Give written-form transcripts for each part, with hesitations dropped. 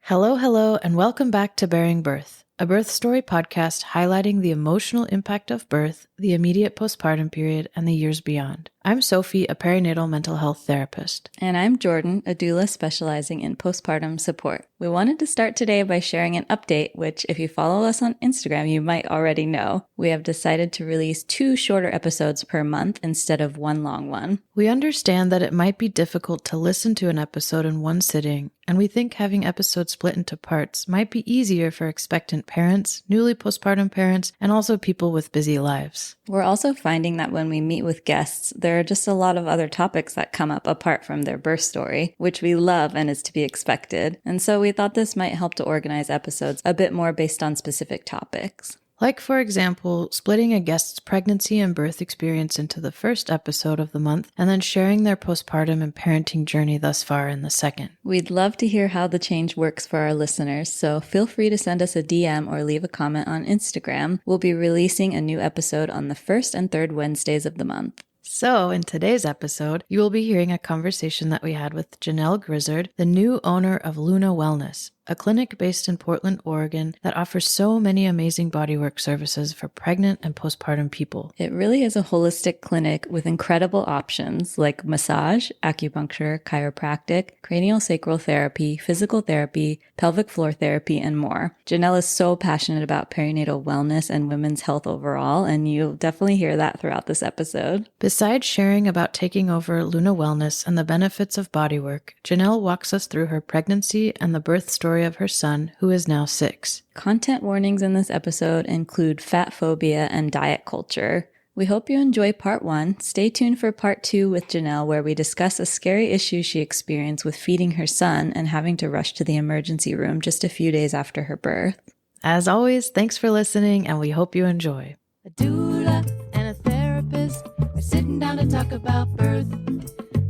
Hello, hello, and welcome back to Bearing Birth, a birth story podcast highlighting the emotional impact of birth, the immediate postpartum period, and the years beyond. I'm Sophie, a perinatal mental health therapist. And I'm Jordan, a doula specializing in postpartum support. We wanted to start today by sharing an update, which if you follow us on Instagram, you might already know. We have decided to release 2 shorter episodes per month instead of one long one. We understand that it might be difficult to listen to an episode in one sitting, and we think having episodes split into parts might be easier for expectant parents, newly postpartum parents, and also people with busy lives. We're also finding that when we meet with guests, there are just a lot of other topics that come up apart from their birth story, which we love and is to be expected. And so we thought this might help to organize episodes a bit more based on specific topics. Like, for example, splitting a guest's pregnancy and birth experience into the first episode of the month and then sharing their postpartum and parenting journey thus far in the second. We'd love to hear how the change works for our listeners, so feel free to send us a DM or leave a comment on Instagram. We'll be releasing a new episode on the first and third Wednesdays of the month. So, in today's episode, you will be hearing a conversation that we had with Janelle Grizzard, the new owner of Luna Wellness, a clinic based in Portland, Oregon that offers so many amazing bodywork services for pregnant and postpartum people. It really is a holistic clinic with incredible options like massage, acupuncture, chiropractic, cranial-sacral therapy, physical therapy, pelvic floor therapy, and more. Janelle is so passionate about perinatal wellness and women's health overall, and you'll definitely hear that throughout this episode. Besides sharing about taking over Luna Wellness and the benefits of bodywork, Janelle walks us through her pregnancy and the birth story of her son, who is now 6. Content warnings in this episode include fatphobia and diet culture. We hope you enjoy part 1. Stay tuned for part 2 with Janelle, where we discuss a scary issue she experienced with feeding her son and having to rush to the emergency room just a few days after her birth. As always, thanks for listening, and we hope you enjoy. A doula and a therapist are sitting down to talk about birth.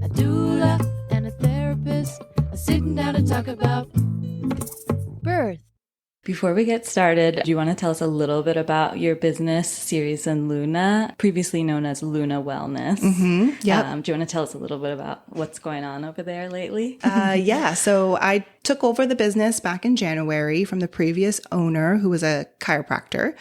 A doula and a therapist are sitting down to talk about birth. Before we get started, do you want to tell us a little bit about your business, Series and Luna, previously known as Luna Wellness? Yeah. Do you want to tell us a little bit about what's going on over there lately? So I took over the business back in January from the previous owner, who was a chiropractor.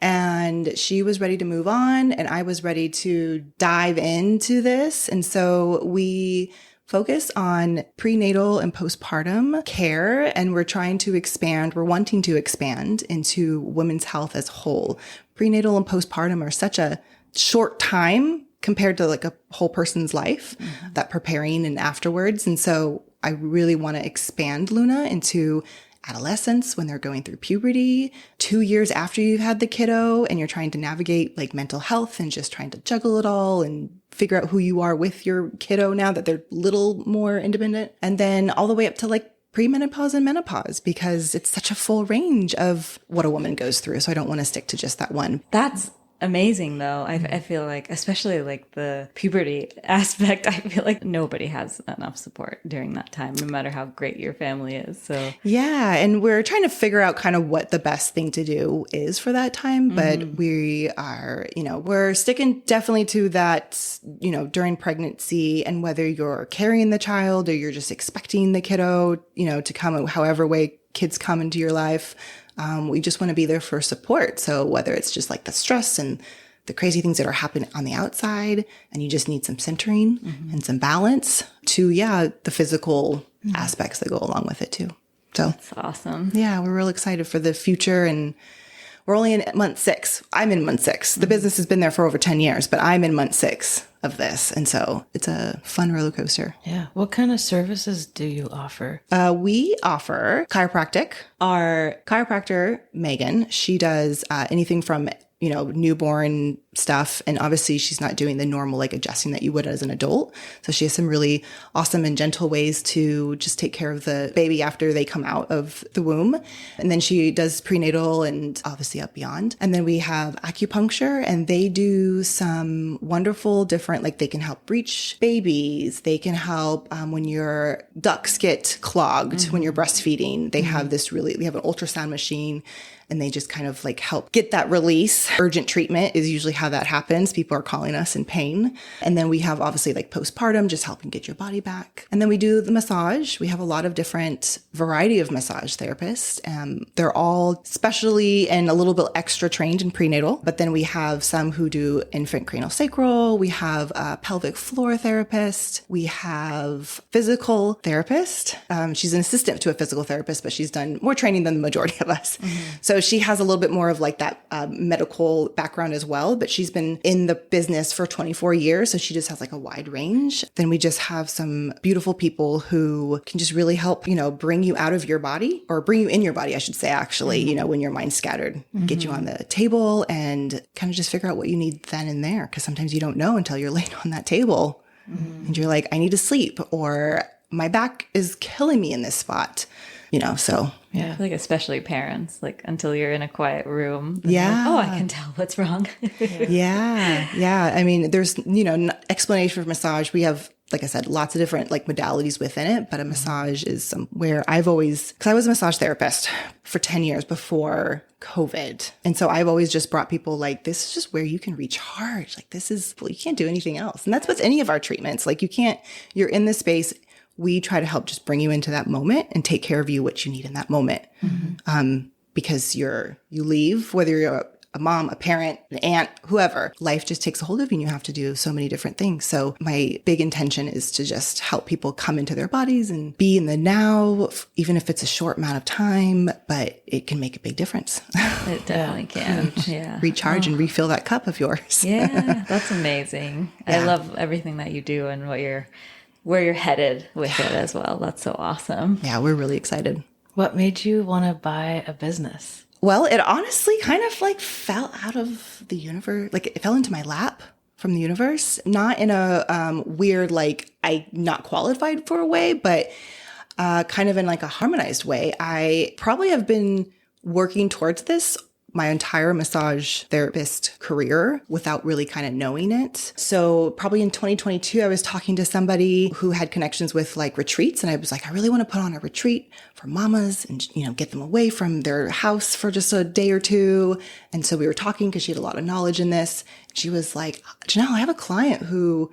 And she was ready to move on, and I was ready to dive into this. And so we focus on prenatal and postpartum care, and we're wanting to expand into women's health as a whole. Prenatal and postpartum are such a short time compared to like a whole person's life, that preparing and afterwards. And so I really want to expand Luna into adolescence when they're going through puberty, 2 years after you've had the kiddo and you're trying to navigate like mental health and just trying to juggle it all and figure out who you are with your kiddo now that they're a little more independent. And then all the way up to like premenopause and menopause, because it's such a full range of what a woman goes through. So I don't want to stick to just that one. That's amazing, though. I feel like, especially like the puberty aspect, I feel like nobody has enough support during that time, no matter how great your family is. So yeah, and we're trying to figure out kind of what the best thing to do is for that time. But we are, we're sticking definitely to that, during pregnancy, and whether you're carrying the child or you're just expecting the kiddo, to come however way kids come into your life. We just want to be there for support. So whether it's just like the stress and the crazy things that are happening on the outside, and you just need some centering and some balance, to, the physical aspects that go along with it too. So that's awesome. Yeah, we're real excited for the future, and we're only in month 6. I'm in month 6. The business has been there for over 10 years, but I'm in month 6 of this. And so it's a fun roller coaster. Yeah. What kind of services do you offer? We offer chiropractic. Our chiropractor, Megan, she does anything from newborn stuff. And obviously she's not doing the normal like adjusting that you would as an adult. So she has some really awesome and gentle ways to just take care of the baby after they come out of the womb. And then she does prenatal and obviously up beyond. And then we have acupuncture, and they do some wonderful different, like they can help breech babies. They can help when your ducts get clogged when you're breastfeeding. They have they have an ultrasound machine, and they just kind of like help get that release. Urgent treatment is usually how how that happens. People are calling us in pain. And then we have obviously like postpartum, just helping get your body back. And then we do the massage. We have a lot of different variety of massage therapists. They're all specially and a little bit extra trained in prenatal. But then we have some who do infant cranial-sacral. We have a pelvic floor therapist. We have physical therapist. She's an assistant to a physical therapist, but she's done more training than the majority of us. So she has a little bit more of like that medical background as well, but she's been in the business for 24 years. So she just has like a wide range. Then we just have some beautiful people who can just really help, bring you out of your body, or bring you in your body, I should say, actually, when your mind's scattered, get you on the table and kind of just figure out what you need then and there. Cause sometimes you don't know until you're laying on that table and you're like, I need to sleep, or my back is killing me in this spot, so. Yeah. I feel like especially parents, like until you're in a quiet room. Yeah. Like, I can tell what's wrong. Yeah. I mean, there's, explanation for massage. We have, like I said, lots of different like modalities within it, but a massage is somewhere because I was a massage therapist for 10 years before COVID. And so I've always just brought people like, this is just where you can recharge. Like you can't do anything else. And that's with any of our treatments. Like you're in this space. We try to help just bring you into that moment and take care of you, what you need in that moment. Because you leave, whether you're a mom, a parent, an aunt, whoever, life just takes a hold of you and you have to do so many different things. So my big intention is to just help people come into their bodies and be in the now, even if it's a short amount of time, but it can make a big difference. It definitely can. Yeah. Recharge and refill that cup of yours. Yeah, that's amazing. I love everything that you do and where you're headed with it as well. That's so awesome. Yeah, we're really excited. What made you want to buy a business? Well, it honestly kind of like fell out of the universe. Like it fell into my lap from the universe, not in a weird, like I not qualified for a way, but kind of in like a harmonized way. I probably have been working towards this my entire massage therapist career without really kind of knowing it. So probably in 2022, I was talking to somebody who had connections with like retreats. And I was like, I really want to put on a retreat for mamas and, get them away from their house for just a day or two. And so we were talking because she had a lot of knowledge in this. She was like, Janelle, I have a client who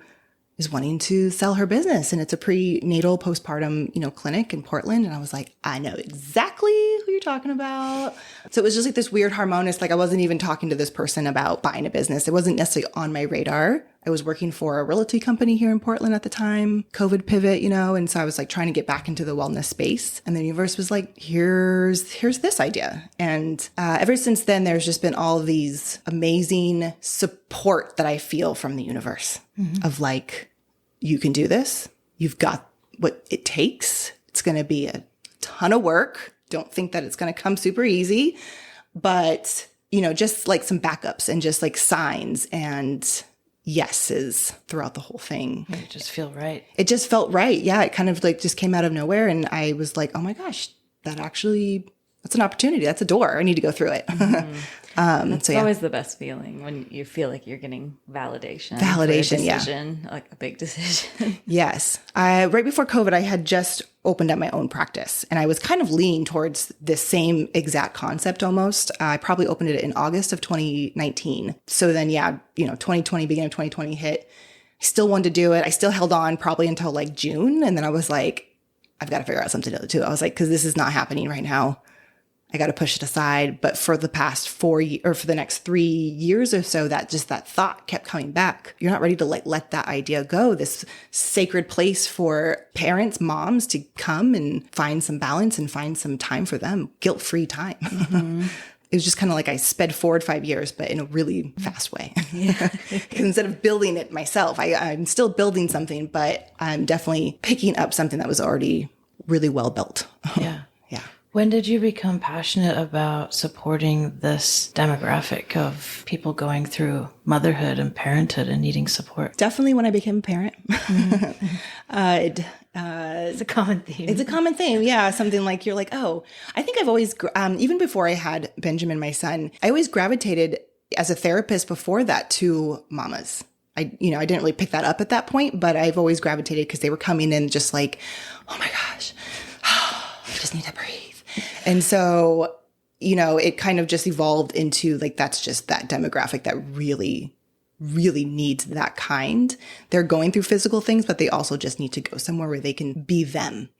is wanting to sell her business, and it's a prenatal postpartum, clinic in Portland. And I was like, I know exactly who you're talking about. So it was just like this weird harmonious, like I wasn't even talking to this person about buying a business. It wasn't necessarily on my radar. I was working for a realty company here in Portland at the time, COVID pivot, and so I was like trying to get back into the wellness space. And the universe was like, here's this idea. And ever since then, there's just been all of these amazing support that I feel from the universe of like, you can do this. You've got what it takes. It's going to be a ton of work. Don't think that it's going to come super easy, but just like some backups and just like signs and yeses throughout the whole thing. It just feel right. It just felt right. Yeah. It kind of like just came out of nowhere. And I was like, oh my gosh, that's an opportunity. That's a door. I need to go through it. It's always the best feeling when you feel like you're getting validation, for a decision, like a big decision. Yes. Right before COVID, I had just opened up my own practice and I was kind of leaning towards this same exact concept almost. I probably opened it in August of 2019. So then, 2020, beginning of 2020 hit. I still wanted to do it. I still held on probably until like June. And then I was like, I've got to figure out something to do. I was like, because this is not happening right now. I got to push it aside. But for the past 4 years, or for the next 3 years or so, that thought kept coming back. You're not ready to like let that idea go. This sacred place for parents, moms to come and find some balance and find some time for them, guilt-free time. It was just kind of like I sped forward 5 years, but in a really fast way. Yeah. Instead of building it myself, I'm still building something, but I'm definitely picking up something that was already really well built. Yeah. Yeah. When did you become passionate about supporting this demographic of people going through motherhood and parenthood and needing support? Definitely when I became a parent. It's a common theme. It's a common theme. Yeah. Something like you're like, oh, I think I've always, even before I had Benjamin, my son, I always gravitated as a therapist before that to mamas. I didn't really pick that up at that point, but I've always gravitated because they were coming in just like, oh my gosh, I just need to breathe. And so, it kind of just evolved into like, that's just that demographic that really really needs that kind. They're going through physical things, but they also just need to go somewhere where they can be them.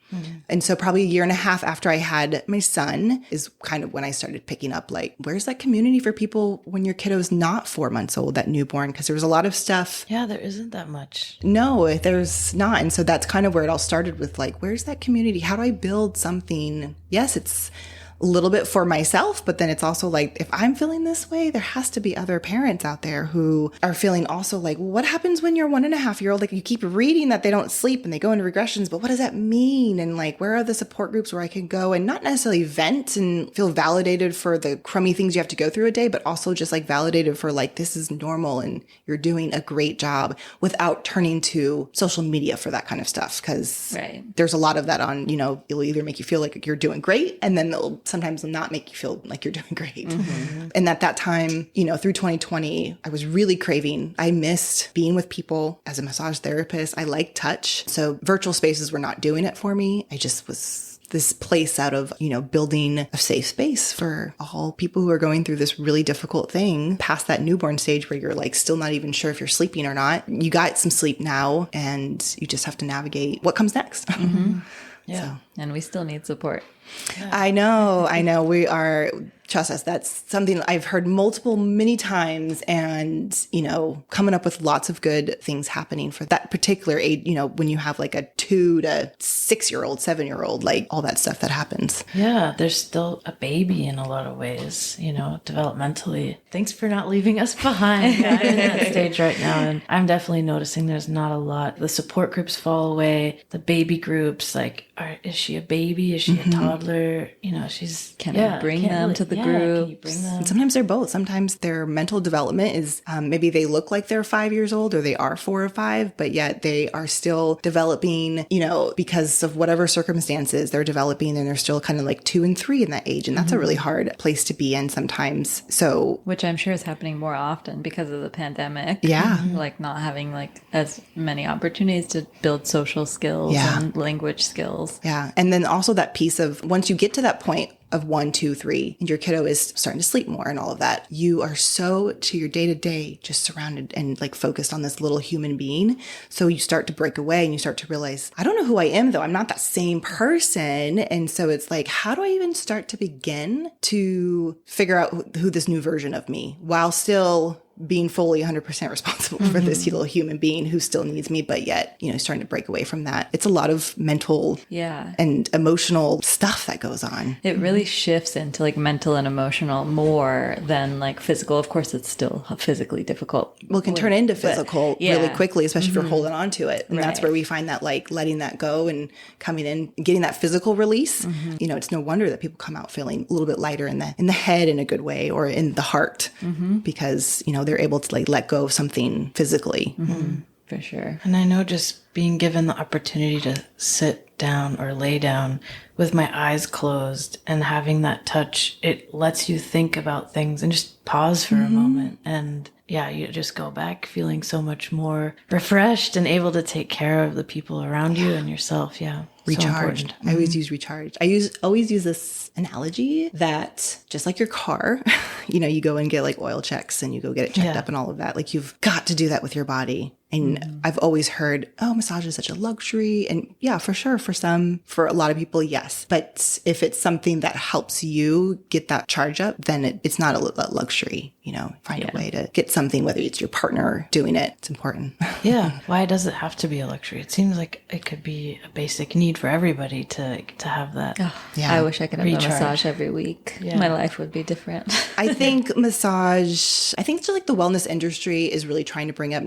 And so probably a year and a half after I had my son is kind of when I started picking up like, where's that community for people when your kiddo's not 4 months old, that newborn? Because there was a lot of stuff. Yeah, there isn't that much. No, there's not. And so that's kind of where it all started with like, where's that community? How do I build something? Yes, it's a little bit for myself, but then it's also like, if I'm feeling this way, there has to be other parents out there who are feeling also like, well, what happens when you're 1.5-year-old? Like you keep reading that they don't sleep and they go into regressions, but what does that mean? And like, where are the support groups where I can go and not necessarily vent and feel validated for the crummy things you have to go through a day, but also just like validated for like, this is normal and you're doing a great job without turning to social media for that kind of stuff. Cause there's a lot of that on, it'll either make you feel like you're doing great and then they'll sometimes not make you feel like you're doing great. And at that time, through 2020, I was really craving. I missed being with people as a massage therapist. I like touch. So virtual spaces were not doing it for me. I just was this place out of, building a safe space for all people who are going through this really difficult thing past that newborn stage where you're like still not even sure if you're sleeping or not. You got some sleep now and you just have to navigate what comes next. Yeah. So. And we still need support. Yeah. I know. We are, trust us, that's something I've heard many times and, coming up with lots of good things happening for that particular age, when you have like a 2 to 6-year-old, 7-year-old, like all that stuff that happens. Yeah, there's still a baby in a lot of ways, developmentally. Thanks for not leaving us behind. I'm in that stage right now. And I'm definitely noticing there's not a lot. The support groups fall away. The baby groups, like, is she a baby? Is she a toddler? She's... Can I bring them to the group? Can you bring them? And sometimes they're both. Sometimes their mental development is maybe they look like they're 5 years old or they are 4 or 5, but yet they are still developing, because of whatever circumstances they're developing and they're still kind of like 2 and 3 in that age. And that's a really hard place to be in sometimes. So, which I'm sure is happening more often because of the pandemic. Yeah. Like not having like as many opportunities to build social skills and language skills. Yeah. And then also that piece of once you get to that point of 1, 2, 3, and your kiddo is starting to sleep more and all of that, you are so to your day to day just surrounded and like focused on this little human being. So you start to break away and you start to realize, I don't know who I am though. I'm not that same person. And so it's like, how do I even start to begin to figure out who this new version of me while still being fully 100% responsible for this little human being who still needs me, but yet, starting to break away from that. It's a lot of mental and emotional stuff that goes on. It really shifts into like mental and emotional more than like physical. Of course, it's still physically difficult. Well, it can turn into physical really quickly, especially if you're holding on to it. And that's where we find that like letting that go and coming in, getting that physical release. It's no wonder that people come out feeling a little bit lighter in the head in a good way or in the heart because, they're able to like let go of something physically. For sure. And I know just being given the opportunity to sit down or lay down with my eyes closed and having that touch, it lets you think about things and just pause for a moment. And you just go back feeling so much more refreshed and able to take care of the people around you and yourself. Yeah. Recharged. So I always use recharged. I always use this analogy that just like your car, you go and get like oil checks and you go get it checked up and all of that. Like you've got to do that with your body. And I've always heard, massage is such a luxury. And yeah, for sure. For a lot of people, yes. But if it's something that helps you get that charge up, then it's not a luxury, find a way to get something, whether it's your partner doing it. It's important. Yeah. Why does it have to be a luxury? It seems like it could be a basic need for everybody to have that. I wish I could have a massage every week. Yeah. My life would be different. I think just like the wellness industry is really trying to bring up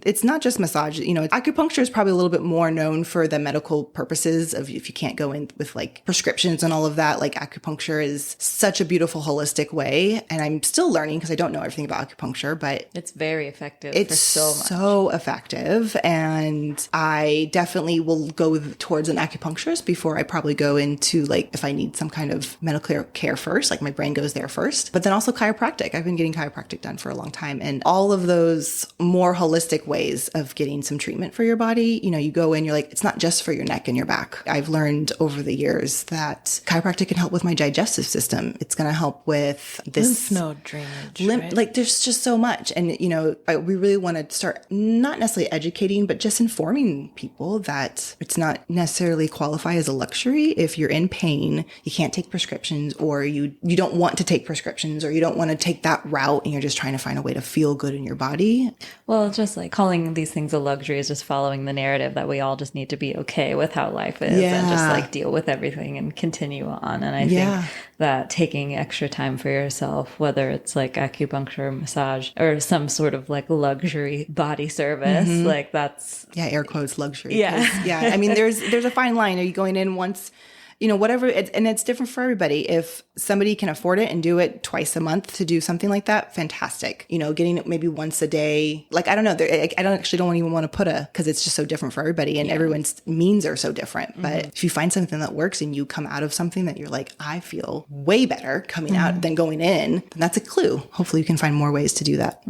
it's not just massage. Acupuncture is probably a little bit more known for the medical purposes of if you can't go in with like prescriptions and all of that. Like acupuncture is such a beautiful holistic way. And I'm still learning because I don't know everything about acupuncture, but it's very effective. It's so effective. And I definitely will go towards an acupuncturist before I probably go into like if I need some kind of medical care first, like my brain goes there first, but then also chiropractic. I've been getting chiropractic done for a long time. And all of those more holistic ways of getting some treatment for your body. You know, you go in, you're like, it's not just for your neck and your back. I've learned over the years that chiropractic can help with my digestive system. It's going to help with this lymph node drainage, right? like there's just so much. And, you know, we really want to start not necessarily educating, but just informing people that it's not necessarily qualify as a luxury. If you're in pain, you can't take prescriptions, or you don't want to take prescriptions, or you don't want to take that route, and you're just trying to find a way to feel good in your body. Well, just like calling these things a luxury is just following the narrative that we all just need to be okay with how life is and just like deal with everything and continue on. And I think that taking extra time for yourself, whether it's like acupuncture, massage, or some sort of like luxury body service, like that's... Yeah, air quotes luxury. Yeah. Yeah. I mean, there's a fine line. Are you going in once, you know, whatever, and it's different for everybody. If somebody can afford it and do it twice a month to do something like that, fantastic. You know, getting it maybe once a day, like, I don't know, I don't even want to put because it's just so different for everybody, and everyone's means are so different. But if you find something that works and you come out of something that you're like, I feel way better coming out than going in, then that's a clue. Hopefully you can find more ways to do that.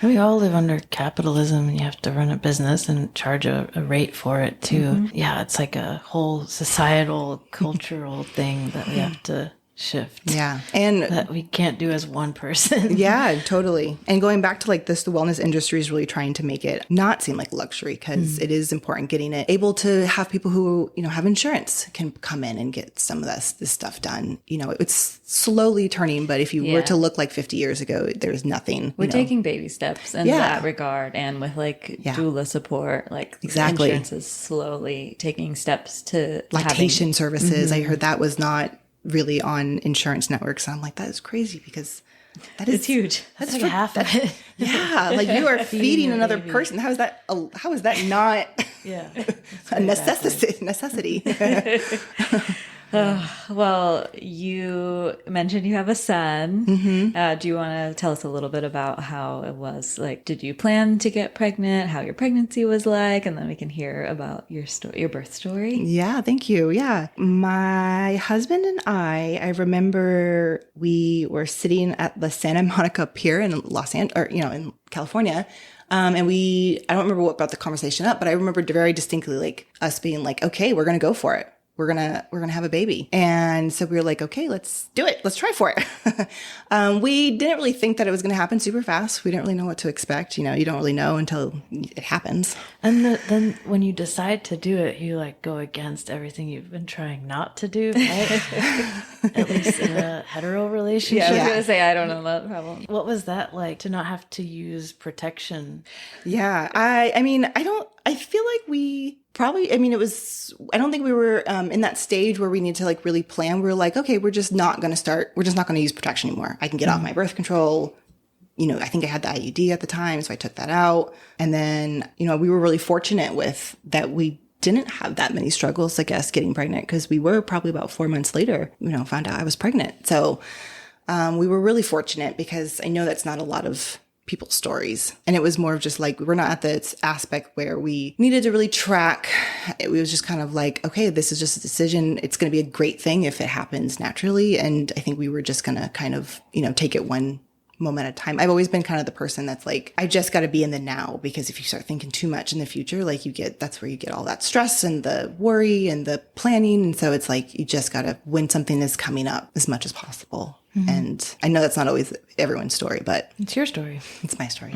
We all live under capitalism, and you have to run a business and charge a rate for it too. Yeah, it's like a whole societal, cultural thing that we have to shift. Yeah. And that we can't do as one person. Yeah, totally. And going back to like this, the wellness industry is really trying to make it not seem like luxury, because it is important getting it able to have people who, you know, have insurance can come in and get some of this stuff done. You know, it's slowly turning, but if you were to look like 50 years ago, there's nothing. We're taking baby steps in that regard, and with like doula support, like exactly. insurance is slowly taking steps to lactation services. I heard that was not really on insurance networks. And I'm like, that is crazy, because that is huge. That's like half of it. Yeah. Like you are feeding another person. How is that not a necessity? Well, you mentioned you have a son. Do you want to tell us a little bit about how it was? Like, did you plan to get pregnant? How your pregnancy was like? And then we can hear about your story, your birth story. Yeah, thank you. Yeah. My husband and I remember we were sitting at the Santa Monica Pier in in California. And I don't remember what brought the conversation up, but I remember very distinctly like us being like, okay, we're going to go for it. We're going to have a baby. And so we were like, okay, let's do it. Let's try for it. We didn't really think that it was going to happen super fast. We didn't really know what to expect. You know, you don't really know until it happens. And then when you decide to do it, you like go against everything you've been trying not to do, right? At least in a hetero relationship. Yeah, I was going to say, I don't know that problem. What was that like to not have to use protection? Yeah. I feel like we probably, I don't think we were in that stage where we need to like really plan. We were like, okay, we're just not going to use protection anymore. I can get off my birth control. You know, I think I had the IUD at the time, so I took that out. And then, you know, we were really fortunate with that we didn't have that many struggles, I guess, getting pregnant, because we were probably about 4 months later, you know, found out I was pregnant. So we were really fortunate, because I know that's not a lot of people's stories. And it was more of just like, we're not at this aspect where we needed to really track. It was just kind of like, okay, this is just a decision. It's going to be a great thing if it happens naturally. And I think we were just going to kind of, you know, take it one moment at a time. I've always been kind of the person that's like, I just got to be in the now, because if you start thinking too much in the future, like that's where you get all that stress and the worry and the planning. And so it's like, you just got to, when something is coming up, as much as possible. And I know that's not always everyone's story, but it's your story. It's my story.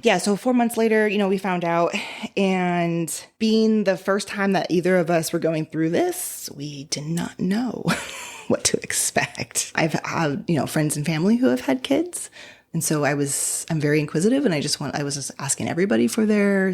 Yeah. So 4 months later, you know, we found out, and being the first time that either of us were going through this, we did not know what to expect. I've had, you know, friends and family who have had kids. And so I'm very inquisitive, and I was just asking everybody for their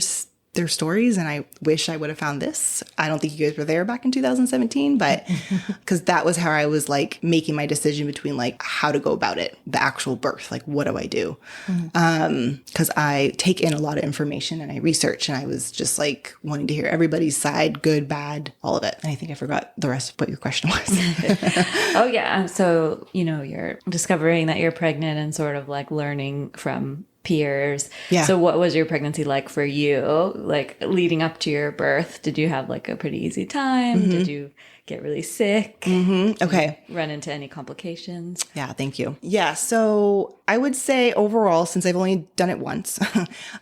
stories. And I wish I would have found this. I don't think you guys were there back in 2017, but because that was how I was like making my decision between like how to go about it, the actual birth, like what do I do? Because I take in a lot of information and I research, and I was just like wanting to hear everybody's side, good, bad, all of it. And I think I forgot the rest of what your question was. Oh yeah. So, you know, you're discovering that you're pregnant and sort of like learning from peers. Yeah. So what was your pregnancy like for you? Like leading up to your birth, did you have like a pretty easy time? Did you get really sick? Okay. Run into any complications? Yeah, thank you. Yeah, so I would say overall, since I've only done it once,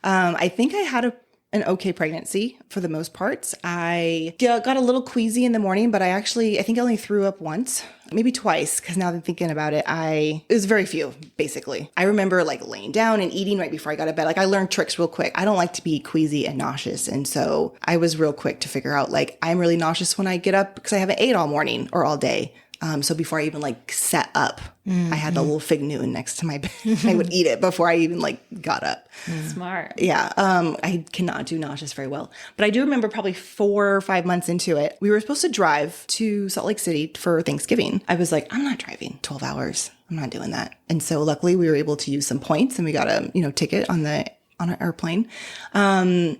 I think I had an okay pregnancy for the most part. I got a little queasy in the morning, but I think I only threw up once, maybe twice, because now that I'm thinking about it, it was very few, basically. I remember like laying down and eating right before I got to bed. Like I learned tricks real quick. I don't like to be queasy and nauseous. And so I was real quick to figure out like, I'm really nauseous when I get up because I haven't ate all morning or all day. So before I even like sat up, I had a little fig Newton next to my bed. I would eat it before I even like got up. Smart. Yeah. I cannot do nauseous very well, but I do remember probably 4 or 5 months into it, we were supposed to drive to Salt Lake City for Thanksgiving. I was like, I'm not driving 12 hours. I'm not doing that. And so luckily we were able to use some points and we got a, ticket on an airplane,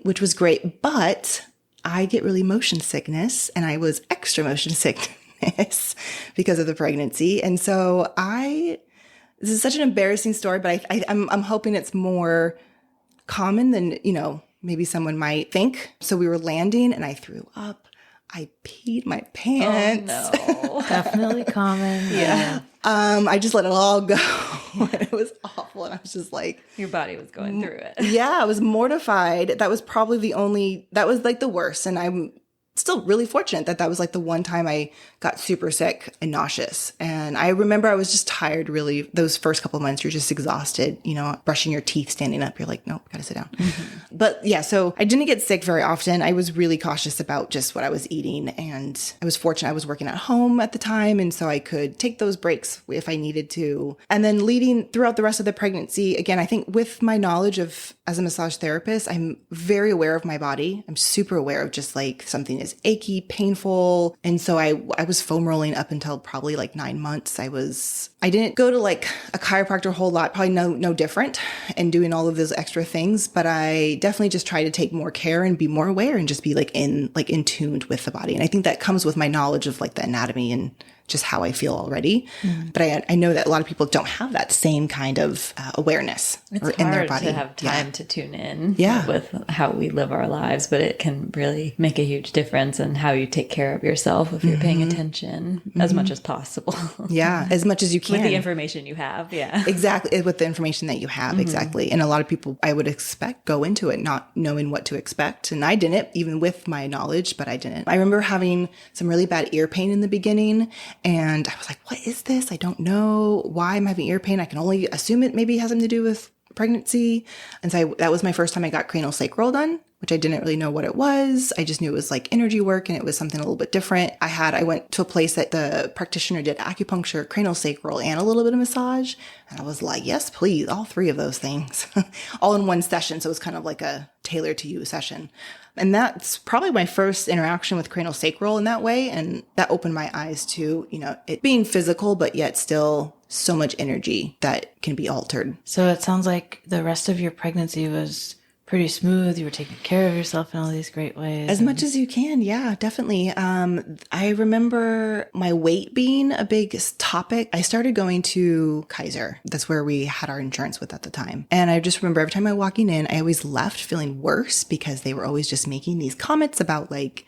which was great. But I get really motion sickness and I was extra motion sick because of the pregnancy. And so this is such an embarrassing story, but I'm hoping it's more common than, maybe someone might think. So we were landing and I threw up. I peed my pants. Oh, no. Definitely common. Yeah. I just let it all go. It was awful. And I was just like, Your body was going through it. yeah, I was mortified. That was probably that was like the worst. And I'm still really fortunate that was like the one time I got super sick and nauseous. And I remember I was just tired, really. Those first couple of months, you're just exhausted, brushing your teeth, standing up. You're like, nope, gotta sit down. But yeah, so I didn't get sick very often. I was really cautious about just what I was eating. And I was fortunate I was working at home at the time. And so I could take those breaks if I needed to. And then leading throughout the rest of the pregnancy, again, I think with my knowledge as a massage therapist, I'm very aware of my body. I'm super aware of just like something is achy, painful. And so I was foam rolling up until probably like 9 months. I didn't go to like a chiropractor a whole lot, probably no different, and doing all of those extra things. But I definitely just try to take more care and be more aware and just be in tuned with the body. And I think that comes with my knowledge of like the anatomy and just how I feel already. But I know that a lot of people don't have that same kind of awareness in their body. It's hard to have time to tune in Yeah. with how we live our lives, but it can really make a huge difference in how you take care of yourself if you're paying attention as much as possible. Yeah, as much as you can. With the information you have, yeah. Exactly, with the information that you have, exactly. And a lot of people, I would expect, go into it not knowing what to expect. And I didn't, even with my knowledge, but I didn't. I remember having some really bad ear pain in the beginning. And I was like, what is this? I don't know why I'm having ear pain. I can only assume it maybe has something to do with pregnancy. And so that was my first time I got cranial-sacral done, which I didn't really know what it was. I just knew it was like energy work and it was something a little bit different. I went to a place that the practitioner did acupuncture, cranial-sacral, and a little bit of massage. And I was like, yes, please, all 3 of those things, all in one session. So it was kind of like a tailored to you session. And that's probably my first interaction with cranial-sacral in that way. And that opened my eyes to, it being physical, but yet still so much energy that can be altered. So it sounds like the rest of your pregnancy was pretty smooth. You were taking care of yourself in all these great ways. As much as you can. Yeah, definitely. I remember my weight being a big topic. I started going to Kaiser. That's where we had our insurance with at the time. And I just remember every time I was walking in, I always left feeling worse because they were always just making these comments about like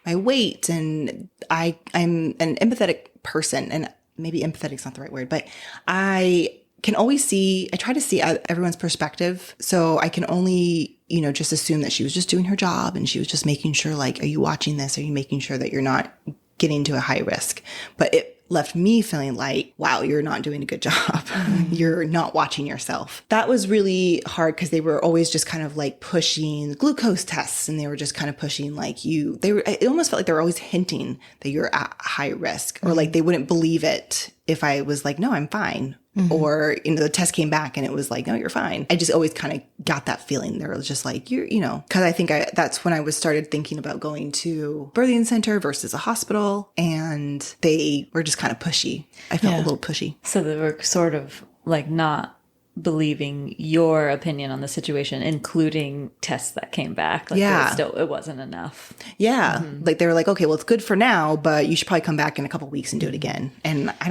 my weight. And I'm an empathetic person, and maybe empathetic's not the right word, but I try to see everyone's perspective. So I can only, just assume that she was just doing her job and she was just making sure, like, are you watching this? Are you making sure that you're not getting to a high risk? But it left me feeling like, wow, you're not doing a good job. You're not watching yourself. That was really hard because they were always just kind of like pushing glucose tests, and they were just kind of pushing like it almost felt like they were always hinting that you're at high risk, or like they wouldn't believe it if I was like, no, I'm fine. Or, the test came back and it was like, no, you're fine. I just always kind of got that feeling. They were just like, because I think that's when I started thinking about going to birthing center versus a hospital. And they were just kind of pushy. I felt a little pushy. So they were sort of like not believing your opinion on the situation, including tests that came back. Like it wasn't enough. Yeah. Like they were like, okay, well, it's good for now, but you should probably come back in a couple of weeks and do it again. And I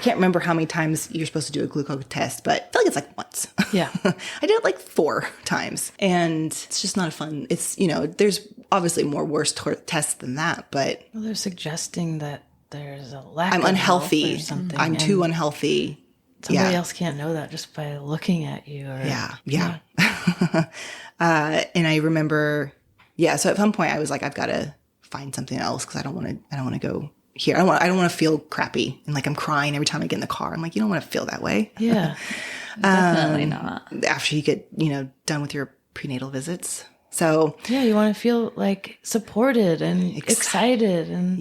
can't remember how many times you're supposed to do a glucose test, but I feel like it's like once. Yeah. I did it like 4 times, and it's just not fun. It's, there's obviously more worse tests than that, but Well, they're suggesting that there's a lack I'm of unhealthy. health or something. I'm too unhealthy. Somebody else can't know that just by looking at you. Or, Yeah. And I remember, so at some point I was like, I've got to find something else because I don't want to go here. I don't want to feel crappy and like I'm crying every time I get in the car. I'm like, you don't want to feel that way. Yeah. Definitely not. After you get, done with your prenatal visits. So Yeah, you want to feel like supported and excited and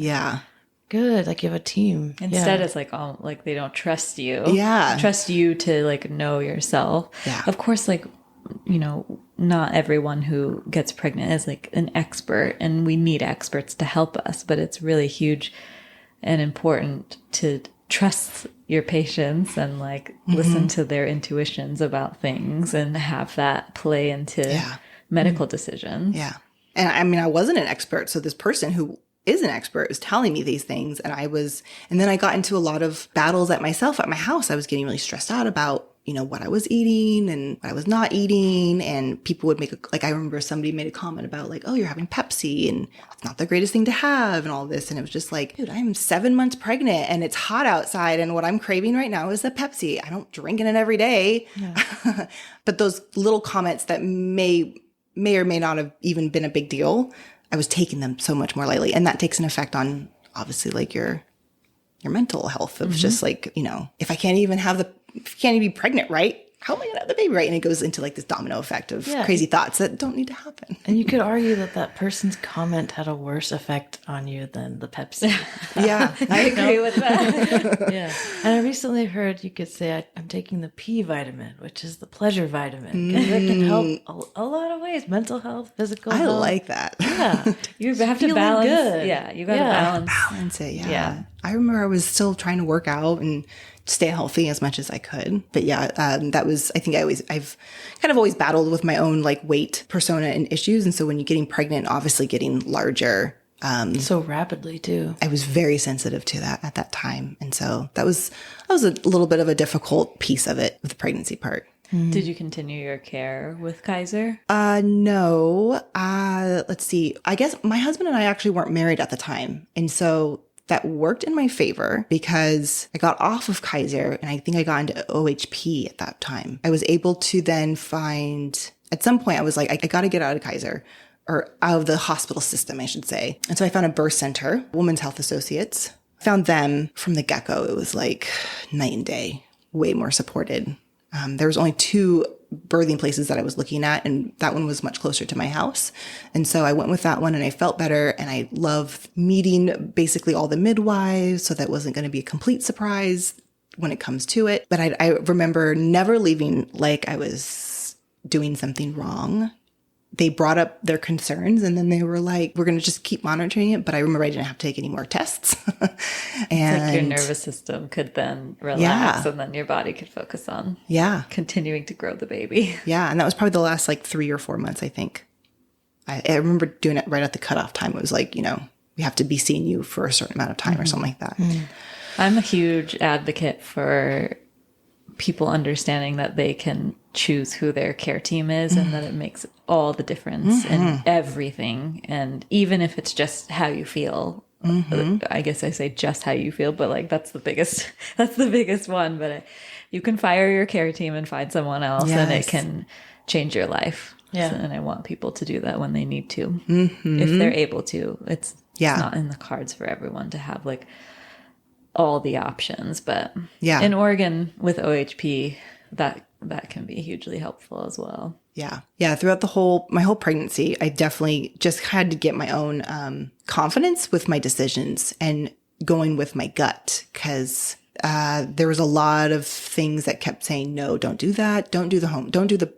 good, like you have a team. Instead, it's like, oh, like they don't trust you. Yeah. Trust you to like know yourself. Yeah. Of course, like, not everyone who gets pregnant is like an expert, and we need experts to help us, but it's really huge and important to trust your patients and like listen to their intuitions about things and have that play into medical decisions. Yeah. And I mean, I wasn't an expert. So this person who is an expert was telling me these things. And then I got into a lot of battles at my house. I was getting really stressed out about, what I was eating and what I was not eating. And people would I remember somebody made a comment about like, oh, you're having Pepsi and it's not the greatest thing to have and all this. And it was just like, dude, I'm 7 months pregnant and it's hot outside. And what I'm craving right now is a Pepsi. I don't drink it every day. Yeah. But those little comments that may or may not have even been a big deal, I was taking them so much more lightly. And that takes an effect on obviously like your mental health of just like, if I can't even be pregnant, right? How am I going to have the baby, right? And it goes into like this domino effect of crazy thoughts that don't need to happen. And you could argue that person's comment had a worse effect on you than the Pepsi. Yeah, I agree with that. Yeah. And I recently heard you could say, I'm taking the P vitamin, which is the pleasure vitamin. Because it can help a lot of ways. Mental health, physical health. I like that. Yeah. You have to balance. Good. Yeah, you got to Balance it, yeah. I remember I was still trying to work out and stay healthy as much as I could. But that was, I think I've kind of always battled with my own like weight persona and issues. And so when you're getting pregnant, obviously getting larger. So rapidly too. I was very sensitive to that at that time. And so that was a little bit of a difficult piece of it with the pregnancy part. Did you continue your care with Kaiser? No. Let's see. I guess my husband and I actually weren't married at the time. And so that worked in my favor because I got off of Kaiser and I think I got into OHP at that time. I was able to then find, at some point I was like, I got to get out of Kaiser or out of the hospital system, I should say. And so I found a birth center, Women's Health Associates. Found them from the get-go. It was like night and day, way more supported. There was only 2 birthing places that I was looking at, and that one was much closer to my house. And so I went with that one and I felt better. And I loved meeting basically all the midwives. So that wasn't going to be a complete surprise when it comes to it. But I remember never leaving like I was doing something wrong. They brought up their concerns and then they were like, we're going to just keep monitoring it. But I remember I didn't have to take any more tests. And like your nervous system could then relax and then your body could focus on continuing to grow the baby. Yeah. And that was probably the last like 3 or 4 months, I think. I remember doing it right at the cutoff time. It was like, we have to be seeing you for a certain amount of time or something like that. I'm a huge advocate for people understanding that they can choose who their care team is and that it makes all the difference in everything. And even if it's just how you feel, I guess I say just how you feel, but like that's the biggest one. But you can fire your care team and find someone else and it can change your life. Yeah. And I want people to do that when they need to, if they're able to. It's not in the cards for everyone to have like all the options, but in Oregon with OHP, that can be hugely helpful as well. Yeah. Throughout my whole pregnancy, I definitely just had to get my own confidence with my decisions and going with my gut because there was a lot of things that kept saying, no, don't do that. Don't do the home. Don't do the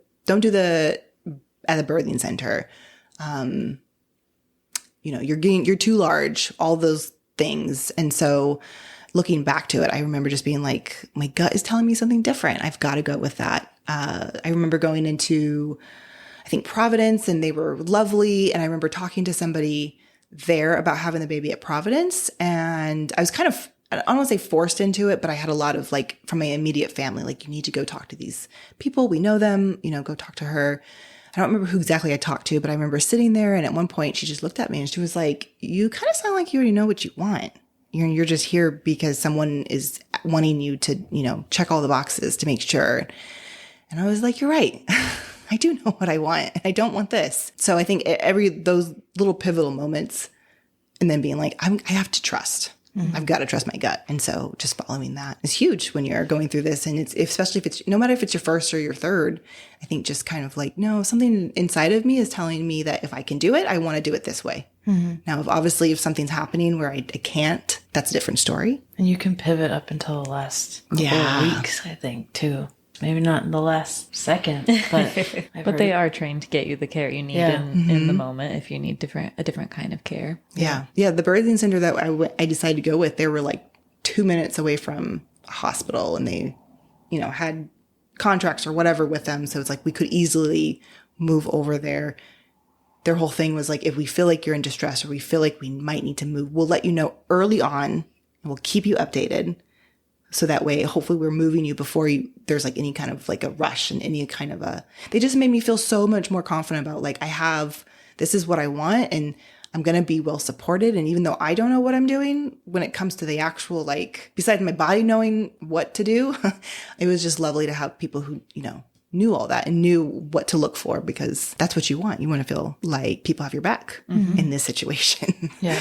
at the birthing center. You're too large, all those things. And so looking back to it, I remember just being like, my gut is telling me something different. I've got to go with that. I remember going into, I think, Providence, and they were lovely. And I remember talking to somebody there about having the baby at Providence. And I was kind of, I don't want to say forced into it, but I had a lot of like from my immediate family, like, you need to go talk to these people. We know them, go talk to her. I don't remember who exactly I talked to, but I remember sitting there, and at one point she just looked at me and she was like, you kind of sound like you already know what you want. You're just here because someone is wanting you to, check all the boxes to make sure. And I was like, you're right. I do know what I want, and I don't want this. So I think those little pivotal moments, and then being like, I have to trust. I've got to trust my gut. And so just following that is huge when you're going through this. And especially if it's, no matter if it's your first or your third, I think just kind of like, no, something inside of me is telling me that if I can do it, I want to do it this way. Now, if something's happening where I can't, that's a different story. And you can pivot up until the last couple of weeks, I think, too. Maybe not in the last second, but but they are trained to get you the care you need in the moment if you need a different kind of care. Yeah. The birthing center that I decided to go with, they were like 2 minutes away from a hospital, and they, had contracts or whatever with them. So it's like we could easily move over there. Their whole thing was like, if we feel like you're in distress or we feel like we might need to move, we'll let you know early on and we'll keep you updated. So that way, hopefully we're moving you before there's like any kind of like a rush and any kind of they just made me feel so much more confident about like, this is what I want, and I'm going to be well supported. And even though I don't know what I'm doing when it comes to the actual, like, besides my body knowing what to do, it was just lovely to have people who, knew all that and knew what to look for, because that's what you want. You want to feel like people have your back in this situation. Yeah.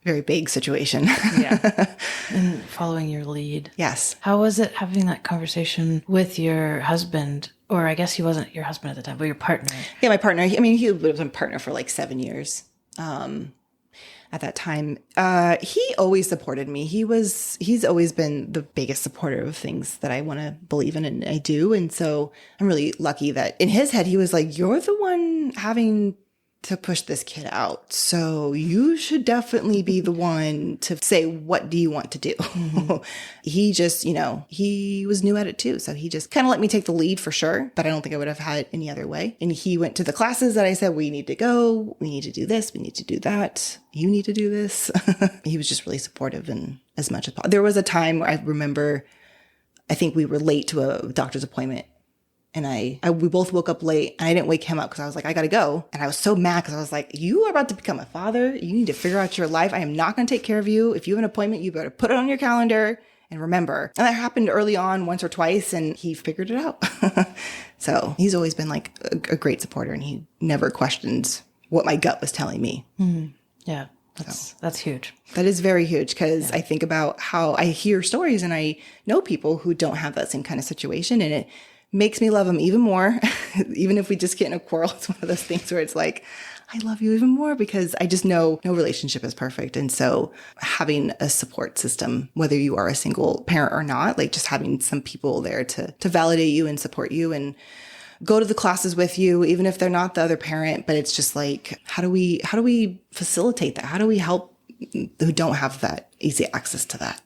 Very big situation. Yeah. And following your lead. Yes. How was it having that conversation with your husband? Or I guess he wasn't your husband at the time, but your partner. Yeah, my partner. I mean, he was my partner for like 7 years. At that time, he always supported me. He's always been the biggest supporter of things that I want to believe in, and I do. And so I'm really lucky that in his head, he was like, you're the one having to push this kid out. So you should definitely be the one to say, what do you want to do? He just, he was new at it too. So he just kind of let me take the lead for sure, but I don't think I would have had it any other way. And he went to the classes that I said, we need to go, we need to do this, we need to do that, you need to do this. He was just really supportive, and as much as possible. There was a time where I remember, I think we were late to a doctor's appointment. And we both woke up late, and I didn't wake him up because I was like, I got to go. And I was so mad because I was like, you are about to become a father. You need to figure out your life. I am not going to take care of you. If you have an appointment, you better put it on your calendar and remember. And that happened early on once or twice, and he figured it out. So he's always been like a great supporter, and he never questions what my gut was telling me. Yeah. That's huge. That is very huge, because I think about how I hear stories and I know people who don't have that same kind of situation, and it makes me love them even more. Even if we just get in a quarrel, it's one of those things where it's like, I love you even more, because I just know no relationship is perfect. And so having a support system, whether you are a single parent or not, like just having some people there to validate you and support you and go to the classes with you, even if they're not the other parent, but it's just like, how do we facilitate that? How do we help who don't have that easy access to that?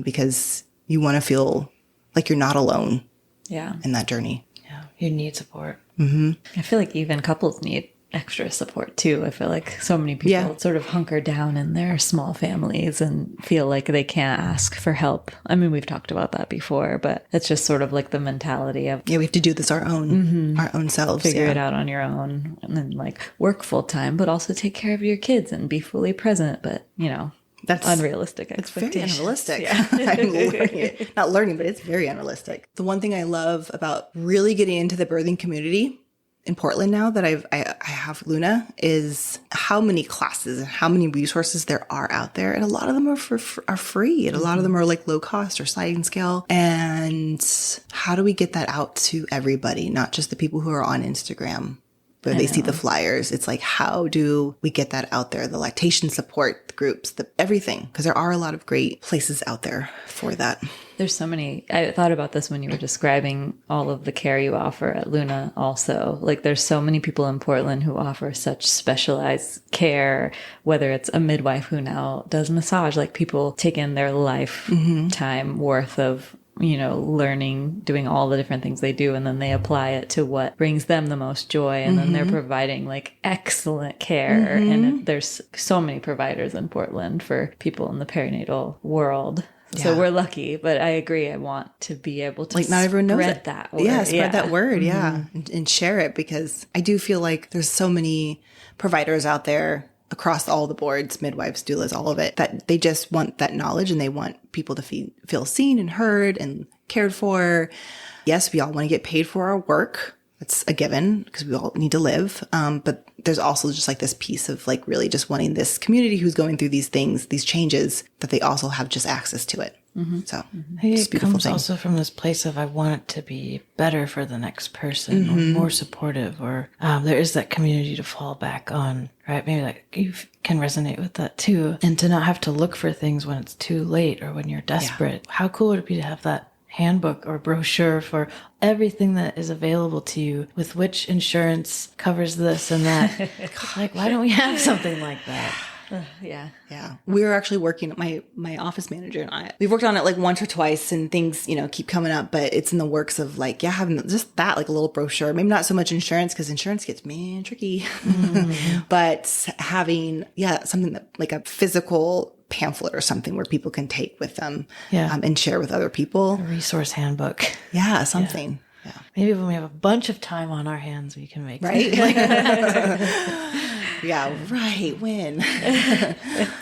Because you want to feel like you're not alone. Yeah. In that journey. Yeah. You need support. I feel like even couples need extra support too. I feel like so many people sort of hunker down in their small families and feel like they can't ask for help. I mean, we've talked about that before, but it's just sort of like the mentality of, we have to do this our own selves. Figure it out on your own, and then like work full time, but also take care of your kids and be fully present. But that's unrealistic expectations. It's very unrealistic. Yeah. I'm learning it. Not learning, but it's very unrealistic. The one thing I love about really getting into the birthing community in Portland now that I have Luna is how many classes and how many resources there are out there. And a lot of them are free. And a lot of them are like low cost or sliding scale. And how do we get that out to everybody, not just the people who are on Instagram? But they see the flyers. It's like, how do we get that out there? The lactation support groups, everything. Because there are a lot of great places out there for that. There's so many. I thought about this when you were describing all of the care you offer at Luna also. Like, there's so many people in Portland who offer such specialized care, whether it's a midwife who now does massage, like people take in their lifetime worth of learning, doing all the different things they do, and then they apply it to what brings them the most joy, and then they're providing like excellent care. And there's so many providers in Portland for people in the perinatal world. So we're lucky, but I agree. I want to be able to like not everyone knows spread it. that word. Yeah, spread that word. Yeah, and share it, because I do feel like there's so many providers out there across all the boards, midwives, doulas, all of it, that they just want that knowledge and they want people to feel seen and heard and cared for. Yes, we all want to get paid for our work. That's a given because we all need to live. But there's also just like this piece of like really just wanting this community who's going through these things, these changes, that they also have just access to it. So It comes also from this place of I want it to be better for the next person or more supportive, or there is that community to fall back on, right? Maybe like you can resonate with that too. And to not have to look for things when it's too late or when you're desperate. How cool would it be to have that handbook or brochure for everything that is available to you, with which insurance covers this and that? Like, why don't we have something like that? Yeah. We were actually working, my office manager and I, we've worked on it like once or twice, and things, keep coming up, but it's in the works of like, having just that, like a little brochure, maybe not so much insurance, because insurance gets tricky, but having, something that like a physical pamphlet or something where people can take with them and share with other people. A resource handbook. Yeah, something. Yeah. Maybe when we have a bunch of time on our hands, we can make right. Yeah, right. When?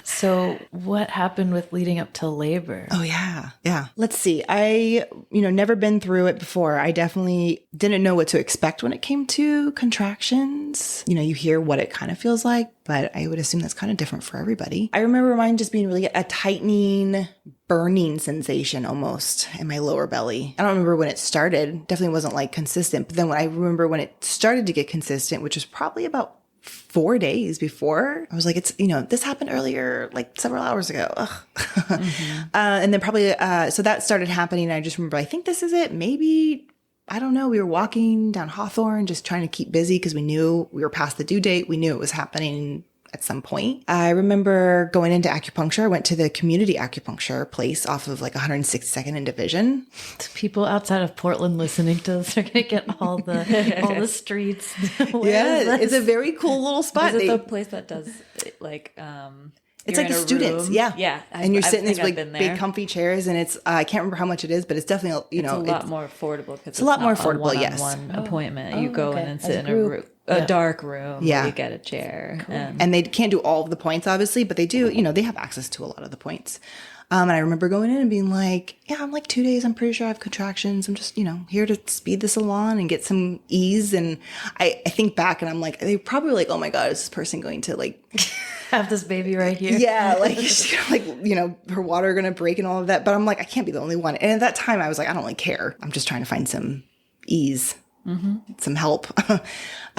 So what happened with leading up to labor? Oh, yeah. Yeah. Let's see. I, never been through it before. I definitely didn't know what to expect when it came to contractions. You hear what it kind of feels like, but I would assume that's kind of different for everybody. I remember mine just being really a tightening, burning sensation almost in my lower belly. I don't remember when it started. Definitely wasn't like consistent. But then I remember when it started to get consistent, which was probably about 4 days before, I was like, it's, this happened earlier, like several hours ago. And then probably, so that started happening. And I just remember, I think this is it. Maybe, I don't know. We were walking down Hawthorne, just trying to keep busy because we knew we were past the due date. We knew it was happening at some point. I remember going into acupuncture. I went to the community acupuncture place off of like 162nd and Division. People outside of Portland listening to this are going to get all the streets. It's a very cool little spot. Is it the place that does like it's like the students, yeah. And you're sitting in these like big comfy chairs, and it's I can't remember how much it is, but it's definitely it's a lot more affordable. It's a lot more affordable. Yes, one appointment. You go in and sit in a dark room. Where you get a chair, and they can't do all of the points, obviously, but they do. They have access to a lot of the points. And I remember going in and being like, I'm like 2 days. I'm pretty sure I have contractions. I'm just, here to speed this along and get some ease. And I think back and I'm like, they probably like, oh my God, is this person going to like have this baby right here? Yeah. Like, she's like, her water going to break and all of that. But I'm like, I can't be the only one. And at that time I was like, I don't really care. I'm just trying to find some ease, some help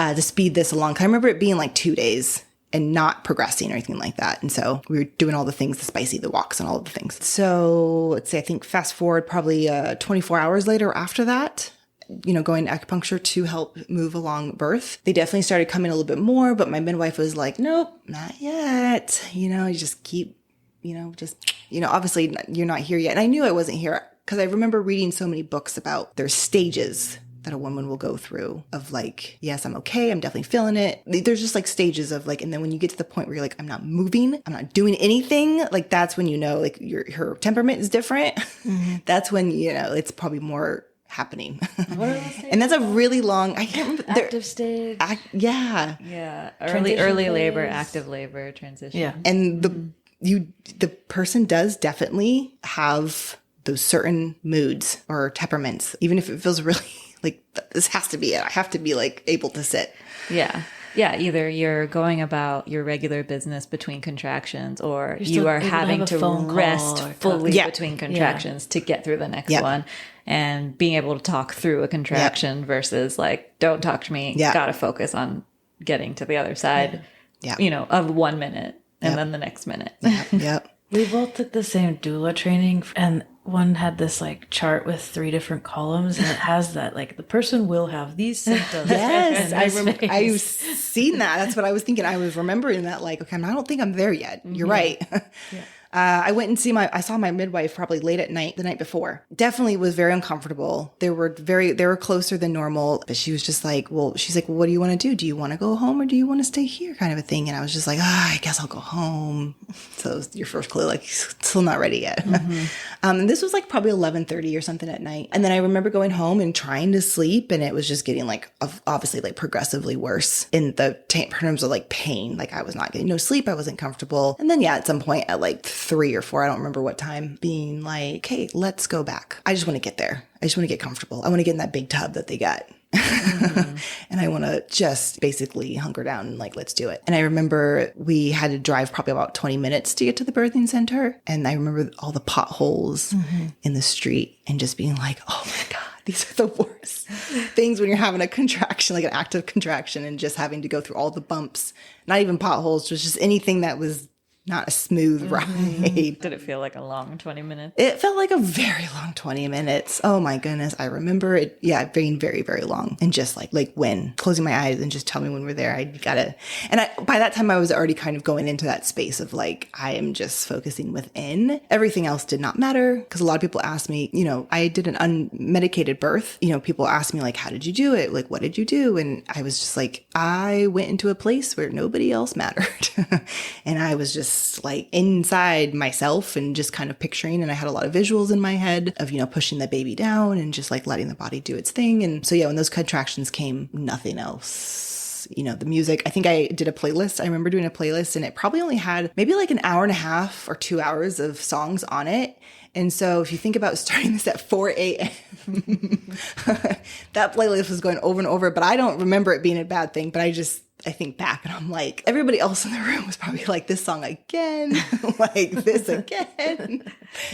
to speed this along. 'Cause I remember it being like 2 days and not progressing or anything like that. And so we were doing all the things, the spicy, the walks and all of the things. So let's say, I think fast forward probably 24 hours later after that, going to acupuncture to help move along birth. They definitely started coming a little bit more, but my midwife was like, nope, not yet. You just keep, obviously you're not here yet. And I knew I wasn't here because I remember reading so many books about their stages that a woman will go through of like, yes, I'm okay. I'm definitely feeling it. There's just like stages of like, and then when you get to the point where you're like, I'm not moving, I'm not doing anything. Like that's when like her temperament is different. That's when, it's probably more happening. And that's a really long, I can't remember. Active stage. Yeah. Early labor, active labor, transition. Yeah. And the person does definitely have those certain moods or temperaments, even if it feels really like this has to be it. I have to be like able to sit. Yeah. Either you're going about your regular business between contractions, or you are having to rest fully between contractions to get through the next one, and being able to talk through a contraction versus like, don't talk to me. Got to focus on getting to the other side, of 1 minute and then the next minute. We both took the same doula training, and one had this like chart with 3 different columns, and it has that like the person will have these symptoms. Yes, I've seen that. That's what I was thinking. I was remembering that like, okay, I don't think I'm there yet. You're right. I went and I saw my midwife probably late at night, the night before. Definitely was very uncomfortable. They were closer than normal, but she was just like, she's like, well, what do you want to do? Do you want to go home or do you want to stay here? Kind of a thing. And I was just like, I guess I'll go home. So it was your first clue, like, still not ready yet. Mm-hmm. And this was like probably 11:30 or something at night. And then I remember going home and trying to sleep, and it was just getting like, obviously like progressively worse in the terms of like pain. Like I was not getting no sleep. I wasn't comfortable. And then at some point at like 3 or 4, I don't remember what time, being like, okay, let's go back. I just want to get there. I just want to get comfortable. I want to get in that big tub that they got. Mm-hmm. And I want to just basically hunker down and like, let's do it. And I remember we had to drive probably about 20 minutes to get to the birthing center. And I remember all the potholes in the street and just being like, oh my God, these are the worst things when you're having a contraction, like an active contraction, and just having to go through all the bumps, not even potholes, just anything that was not a smooth ride. Did it feel like a long 20 minutes? It felt like a very long 20 minutes. Oh my goodness. I remember it, being very, very long. And just like when closing my eyes and just tell me when we're there, I gotta, and by that time I was already kind of going into that space of like, I am just focusing within. Everything else did not matter. Because a lot of people ask me, I did an unmedicated birth. People ask me like, how did you do it? Like, what did you do? And I was just like, I went into a place where nobody else mattered. And I was just like inside myself and just kind of picturing, and I had a lot of visuals in my head of, pushing the baby down and just like letting the body do its thing. And so, when those contractions came, nothing else. The music, I think I did a playlist. I remember doing a playlist, and it probably only had maybe like an hour and a half or 2 hours of songs on it. And so if you think about starting this at 4 a.m., that playlist was going over and over, but I don't remember it being a bad thing. But I think back and I'm like, everybody else in the room was probably like, this song again, like this again,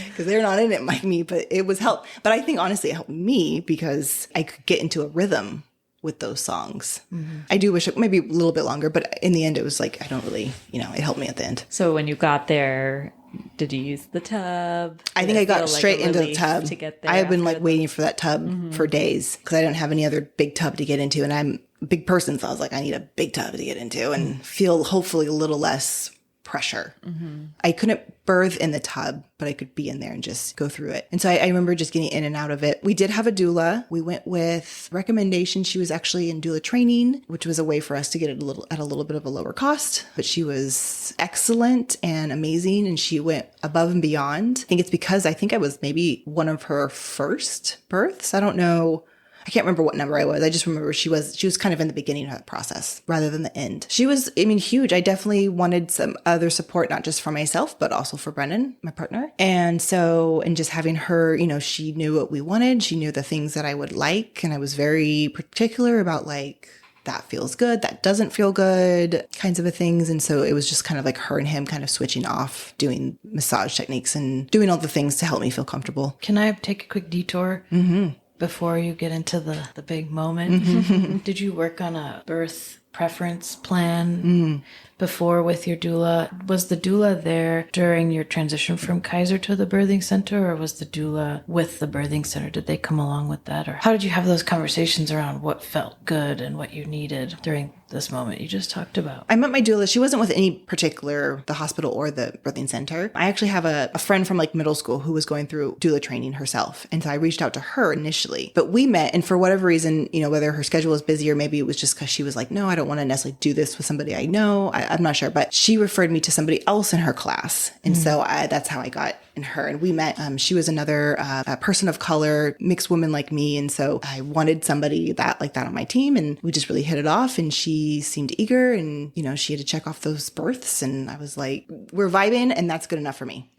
because they're not in it like me, but it was help. But I think honestly it helped me because I could get into a rhythm with those songs. Mm-hmm. I do wish it maybe a little bit longer, but in the end it was like, I don't really, it helped me at the end. So when you got there, did you use the tub? I think I got straight into the tub. To get there, I have been like waiting for that tub for days because I didn't have any other big tub to get into. And I'm a big person, so I was like, I need a big tub to get into and feel hopefully a little less pressure. Mm-hmm. I couldn't birth in the tub, but I could be in there and just go through it. And so I remember just getting in and out of it. We did have a doula. We went with recommendation. She was actually in doula training, which was a way for us to get it at a little bit of a lower cost. But she was excellent and amazing, and she went above and beyond. I think it's because I was maybe one of her first births. I don't know. I can't remember what number I was. I just remember she was kind of in the beginning of that process rather than the end. She was, huge. I definitely wanted some other support, not just for myself, but also for Brennan, my partner. And just having her, she knew what we wanted. She knew the things that I would like. And I was very particular about like, that feels good, that doesn't feel good, kinds of things. And so it was just kind of like her and him kind of switching off, doing massage techniques and doing all the things to help me feel comfortable. Can I take a quick detour? Mm-hmm. Before you get into the big moment, did you work on a birth preference plan before with your doula? Was the doula there during your transition from Kaiser to the birthing center, or was the doula with the birthing center? Did they come along with that? Or how did you have those conversations around what felt good and what you needed during this moment you just talked about? I met my doula. She wasn't with any particular, the hospital or the birthing center. I actually have a friend from like middle school who was going through doula training herself. And so I reached out to her initially, but we met, and for whatever reason, whether her schedule was busy or maybe it was just because she was like, no, I don't want to necessarily do this with somebody I know. I'm not sure, but she referred me to somebody else in her class. And so that's how I got in her. And we met, she was another a person of color, mixed woman like me. And so I wanted somebody like that on my team, and we just really hit it off, and she seemed eager, and, she had to check off those births. And I was like, we're vibing, and that's good enough for me.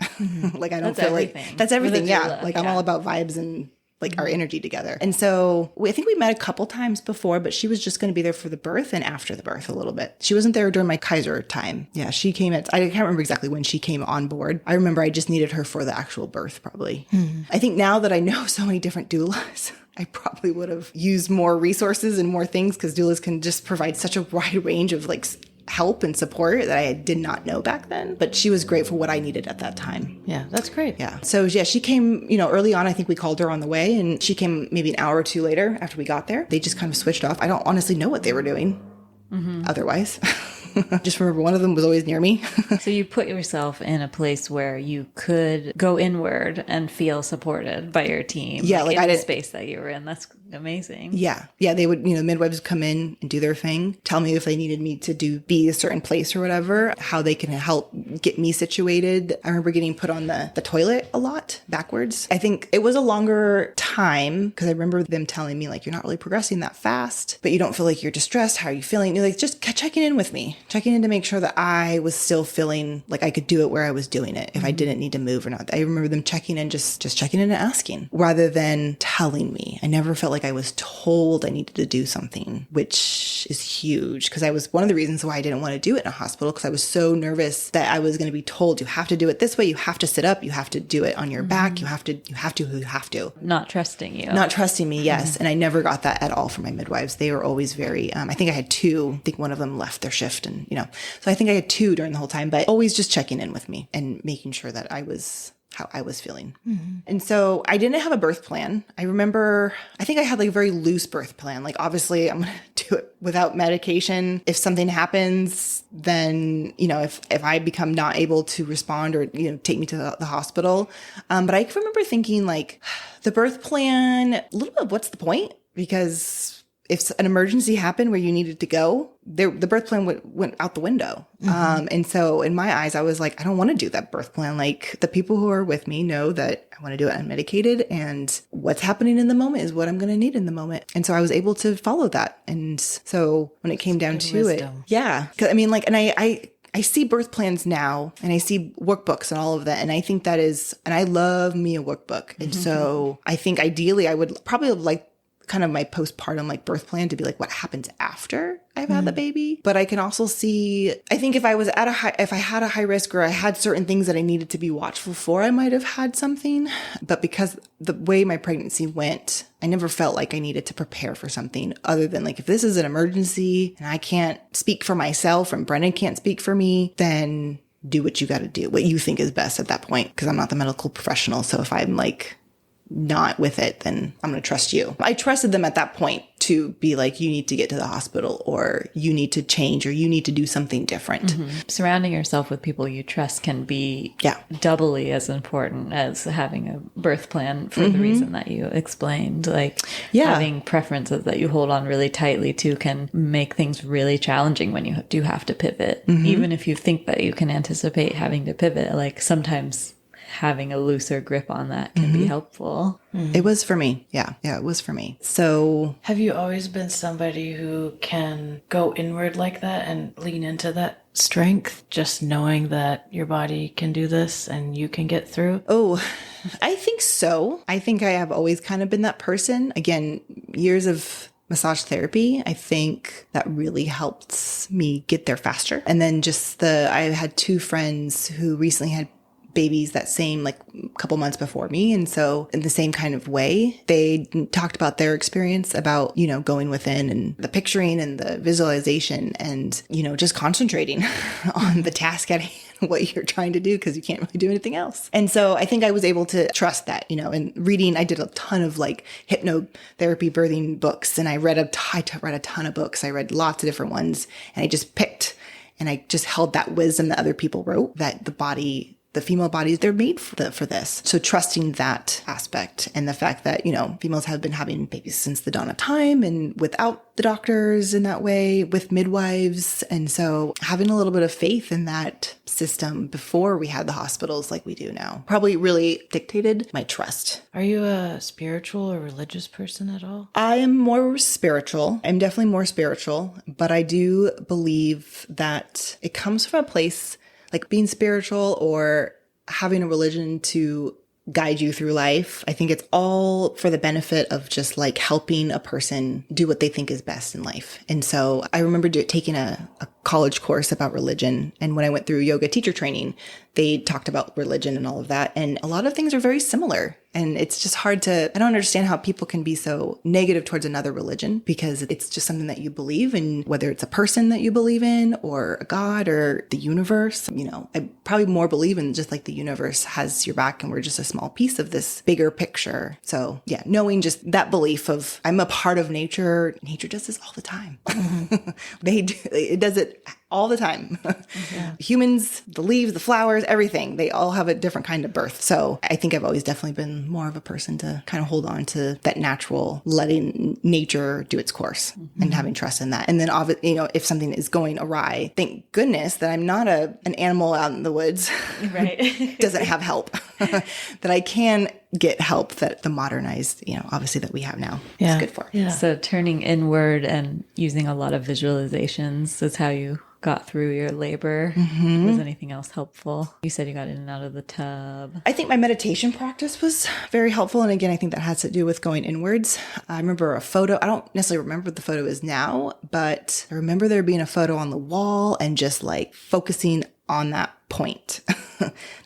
Like, I don't feel everything. Like that's everything. Yeah. Like I'm all about vibes and like our energy together. And so I think we met a couple times before, but she was just going to be there for the birth and after the birth a little bit. She wasn't there during my Kaiser time. Yeah, she came I can't remember exactly when she came on board. I remember I just needed her for the actual birth probably. I think now that I know so many different doulas, I probably would have used more resources and more things, because doulas can just provide such a wide range of like help and support that I did not know back then. But she was great for what I needed at that time. Yeah, that's great. Yeah. So yeah, she came, early on. I think we called her on the way, and she came maybe an hour or two later after we got there. They just kind of switched off. I don't honestly know what they were doing otherwise. Just remember one of them was always near me. So you put yourself in a place where you could go inward and feel supported by your team. Yeah, like I in the didn't- space that you were in. That's amazing. Yeah. They would, midwives would come in and do their thing, tell me if they needed me to be a certain place or whatever, how they can help get me situated. I remember getting put on the toilet a lot backwards. I think it was a longer time because I remember them telling me like, you're not really progressing that fast, but you don't feel like you're distressed. How are you feeling? You're like, just checking in with me, checking in to make sure that I was still feeling like I could do it where I was doing it. If I didn't need to move or not. I remember them checking in, just checking in and asking rather than telling me. I never felt like I was told I needed to do something, which is huge because I was one of the reasons why I didn't want to do it in a hospital because I was so nervous that I was going to be told you have to do it this way. You have to sit up. You have to do it on your back. You have to. Not trusting you. Not trusting me. Yes. And I never got that at all from my midwives. They were always very, I think I had two. I think one of them left their shift and, so I think I had two during the whole time, but always just checking in with me and making sure that I was how I was feeling. And so I didn't have a birth plan. I think I had like a very loose birth plan. Like obviously I'm going to do it without medication. If something happens, then, if I become not able to respond or, take me to the hospital. But I remember thinking like the birth plan, a little bit of what's the point? Because if an emergency happened where you needed to go, the birth plan went out the window. And so in my eyes, I was like, I don't want to do that birth plan. Like the people who are with me know that I want to do it unmedicated and what's happening in the moment is what I'm going to need in the moment. And so I was able to follow that. And so when it came down to wisdom. it, yeah, 'cause I mean, like, and I see birth plans now and I see workbooks and all of that. And I think that is, and I love me a workbook. And so I think ideally I would probably like kind of my postpartum like birth plan to be like what happens after I've had the baby. But I can also see, I think if I was if I had a high risk or I had certain things that I needed to be watchful for, I might have had something. But because the way my pregnancy went, I never felt like I needed to prepare for something other than like, if this is an emergency and I can't speak for myself and Brennan can't speak for me, then do what you got to do, what you think is best at that point. Cause I'm not the medical professional. So if I'm like, not with it, then I'm going to trust you. I trusted them at that point to be like, you need to get to the hospital or you need to change or you need to do something different. Surrounding yourself with people you trust can be doubly as important as having a birth plan for the reason that you explained. Like having preferences that you hold on really tightly to can make things really challenging when you do have to pivot. Even if you think that you can anticipate having to pivot, like sometimes having a looser grip on that can be helpful. It was for me. Yeah, it was for me. So have you always been somebody who can go inward like that and lean into that strength, just knowing that your body can do this and you can get through? Oh, I think so. I think I have always kind of been that person. Again, years of massage therapy, I think that really helped me get there faster. And then I had two friends who recently had babies that same like couple months before me. And so in the same kind of way, they talked about their experience about, going within and the picturing and the visualization and, just concentrating on the task at hand, what you're trying to do because you can't really do anything else. And so I think I was able to trust that, and reading, I did a ton of like hypnotherapy birthing books and I read a ton of books. I read lots of different ones and I just picked and I just held that wisdom that other people wrote that the female bodies, they're made for this. So trusting that aspect and the fact that, females have been having babies since the dawn of time and without the doctors in that way, with midwives. And so having a little bit of faith in that system before we had the hospitals like we do now probably really dictated my trust. Are you a spiritual or religious person at all? I am more spiritual. I'm definitely more spiritual, but I do believe that it comes from a place like being spiritual or having a religion to guide you through life. I think it's all for the benefit of just like helping a person do what they think is best in life. And so I remember taking a college course about religion. And when I went through yoga teacher training, they talked about religion and all of that. And a lot of things are very similar. And it's just I don't understand how people can be so negative towards another religion because it's just something that you believe in, whether it's a person that you believe in or a God or the universe. I probably more believe in just like the universe has your back and we're just a small piece of this bigger picture. So yeah, knowing just that belief of I'm a part of nature. Nature does this all the time. It does it all the time. Humans, the leaves, the flowers, everything, they all have a different kind of birth. So I think I've always definitely been more of a person to kind of hold on to that natural, letting nature do its course and having trust in that. And then, if something is going awry, thank goodness that I'm not an animal out in the woods, Right. doesn't have help, that I can get help that the modernized, obviously that we have now is good for. Yeah. So turning inward and using a lot of visualizations is how you got through your labor. Was anything else helpful? You said you got in and out of the tub. I think my meditation practice was very helpful. And again, I think that has to do with going inwards. I remember a photo. I don't necessarily remember what the photo is now, but I remember there being a photo on the wall and just like focusing on that point,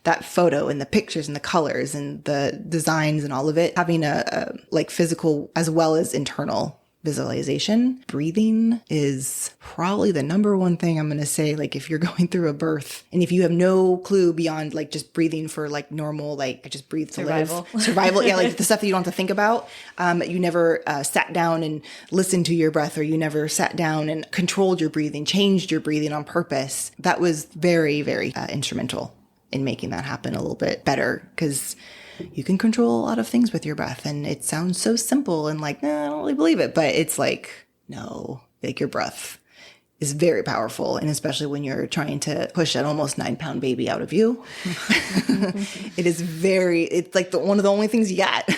that photo and the pictures and the colors and the designs and all of it, having a like physical as well as internal visualization. Breathing is probably the number one thing I'm going to say. Like if you're going through a birth and if you have no clue beyond like just breathing for like normal, like I just breathe to Survival. live. Survival. Yeah. Like the stuff that you don't have to think about. You never sat down and listened to your breath, or you never sat down and controlled your breathing, changed your breathing on purpose. That was very, very instrumental in making that happen a little bit better, because you can control a lot of things with your breath, and it sounds so simple and like, I don't really believe it, but it's like, no, like your breath is very powerful. And especially when you're trying to push an almost 9-pound baby out of you, it's like one of the only things you got